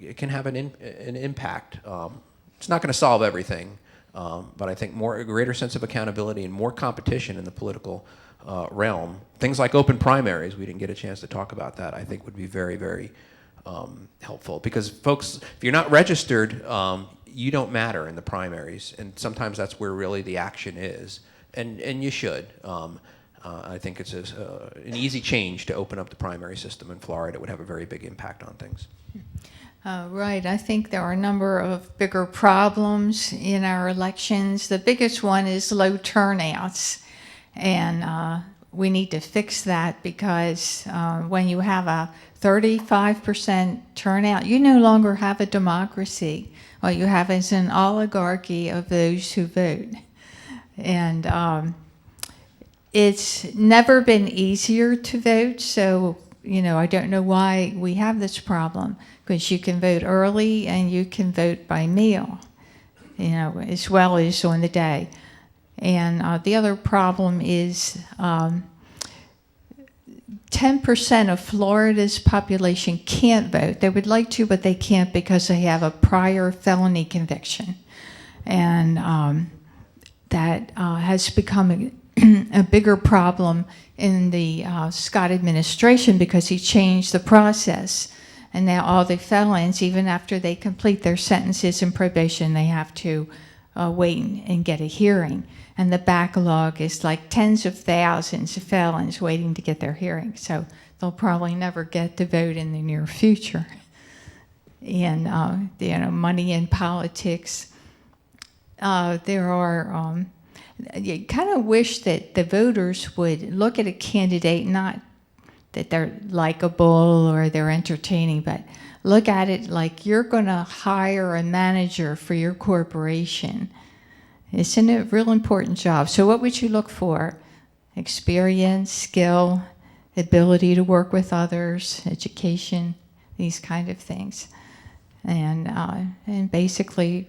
[SPEAKER 5] it can have an impact. It's not going to solve everything, but I think a greater sense of accountability and more competition in the political realm. Things like open primaries, we didn't get a chance to talk about that, I think would be very, very helpful. Because folks, if you're not registered, you don't matter in the primaries. And sometimes that's where really the action is. And you should. I think it's an easy change to open up the primary system in Florida. It would have a very big impact on things.
[SPEAKER 4] Right. I think there are a number of bigger problems in our elections. The biggest one is low turnouts. And we need to fix that because when you have a 35% turnout, you no longer have a democracy. What you have is an oligarchy of those who vote. And it's never been easier to vote, so I don't know why we have this problem, because you can vote early and you can vote by mail, as well as on the day. And the other problem is 10% of Florida's population can't vote. They would like to, but they can't because they have a prior felony conviction. And that has become a bigger problem in the Scott administration because he changed the process. And now all the felons, even after they complete their sentences in probation, they have to wait and get a hearing. And the backlog is like tens of thousands of felons waiting to get their hearing. So they'll probably never get to vote in the near future. And, money in politics. There are, you kind of wish that the voters would look at a candidate, not that they're likable or they're entertaining, but look at it like you're going to hire a manager for your corporation. It's a real important job. So what would you look for? Experience, skill, ability to work with others, education, these kind of things. And basically,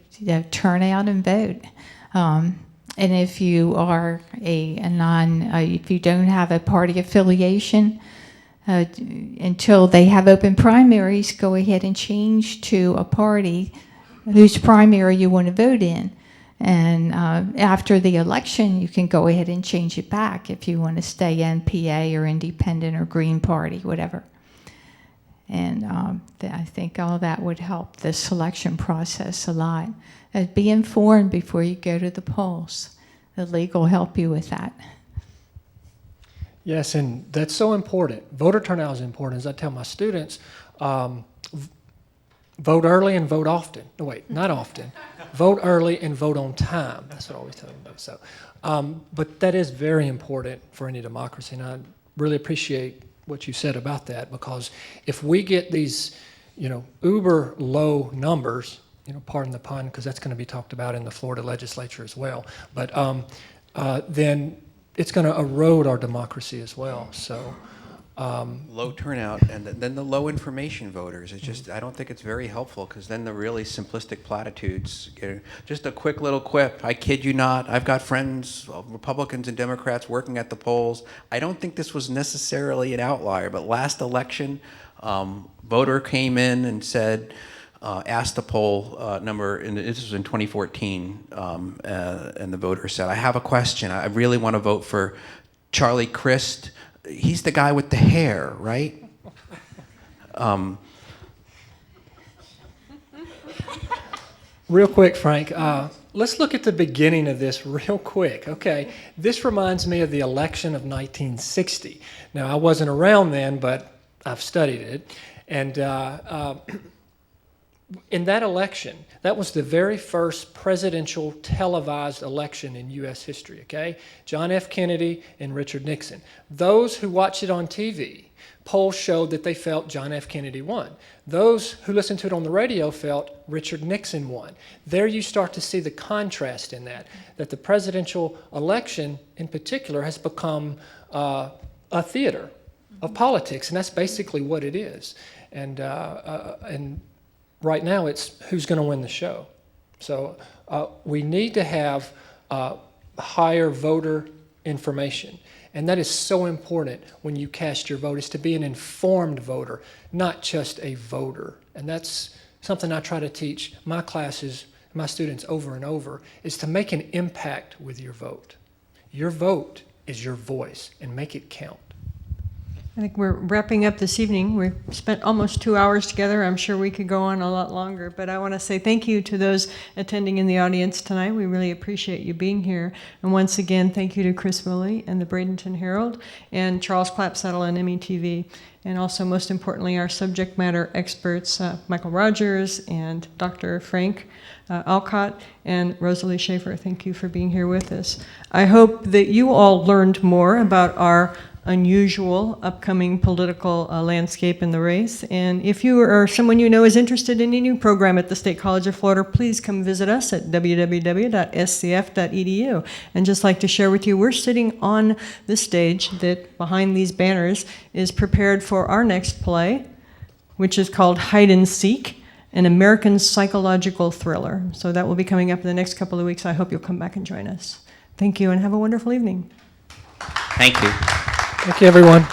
[SPEAKER 4] turn out and vote. And if you are if you don't have a party affiliation, until they have open primaries, go ahead and change to a party whose primary you want to vote in. And after the election, you can go ahead and change it back if you want to stay NPA or Independent or Green Party, whatever. And I think all that would help the selection process a lot. Be informed before you go to the polls. The league will help you with that.
[SPEAKER 3] Yes, and that's so important. Voter turnout is important. As I tell my students, vote early and vote often. No, wait, not often. Vote early and vote on time. That's what I always tell them to do. So, but that is very important for any democracy, and I really appreciate what you said about that, because if we get these, uber low numbers, pardon the pun, because that's going to be talked about in the Florida legislature as well, but then it's going to erode our democracy as well. So.
[SPEAKER 5] Low turnout, and then the low information voters. It's just, I don't think it's very helpful, because then the really simplistic platitudes get, just a quick little quip. I kid you not, I've got friends, Republicans and Democrats, working at the polls. I don't think this was necessarily an outlier, but last election, voter came in and said, asked the poll number, and this was in 2014, and the voter said, I have a question. I really want to vote for Charlie Crist. He's the guy with the hair, right?
[SPEAKER 3] Real quick, Frank, let's look at the beginning of this real quick. Okay, this reminds me of the election of 1960. Now, I wasn't around then, but I've studied it. And in that election, that was the very first presidential televised election in U.S. history, okay? John F. Kennedy and Richard Nixon. Those who watched it on TV, polls showed that they felt John F. Kennedy won. Those who listened to it on the radio felt Richard Nixon won. There you start to see the contrast in that the presidential election in particular has become a theater of politics, and that's basically what it is. And right now, it's who's going to win the show. So we need to have higher voter information. And that is so important when you cast your vote, is to be an informed voter, not just a voter. And that's something I try to teach my classes, my students over and over, is to make an impact with your vote. Your vote is your voice, and make it count.
[SPEAKER 2] I think we're wrapping up this evening. We've spent almost 2 hours together. I'm sure we could go on a lot longer, but I want to say thank you to those attending in the audience tonight. We really appreciate you being here. And once again, thank you to Chris Woolley and the Bradenton Herald and Charles Clapsaddle and METV. And also, most importantly, our subject matter experts, Michael Rogers and Dr. Frank Alcott and Rosalie Schaefer. Thank you for being here with us. I hope that you all learned more about our unusual upcoming political landscape in the race. And if you or someone you know is interested in any new program at the State College of Florida, please come visit us at www.scf.edu. And just like to share with you, we're sitting on the stage that behind these banners is prepared for our next play, which is called Hide and Seek, an American psychological thriller. So that will be coming up in the next couple of weeks. I hope you'll come back and join us. Thank you and have a wonderful evening.
[SPEAKER 5] Thank you.
[SPEAKER 3] Thank you, everyone.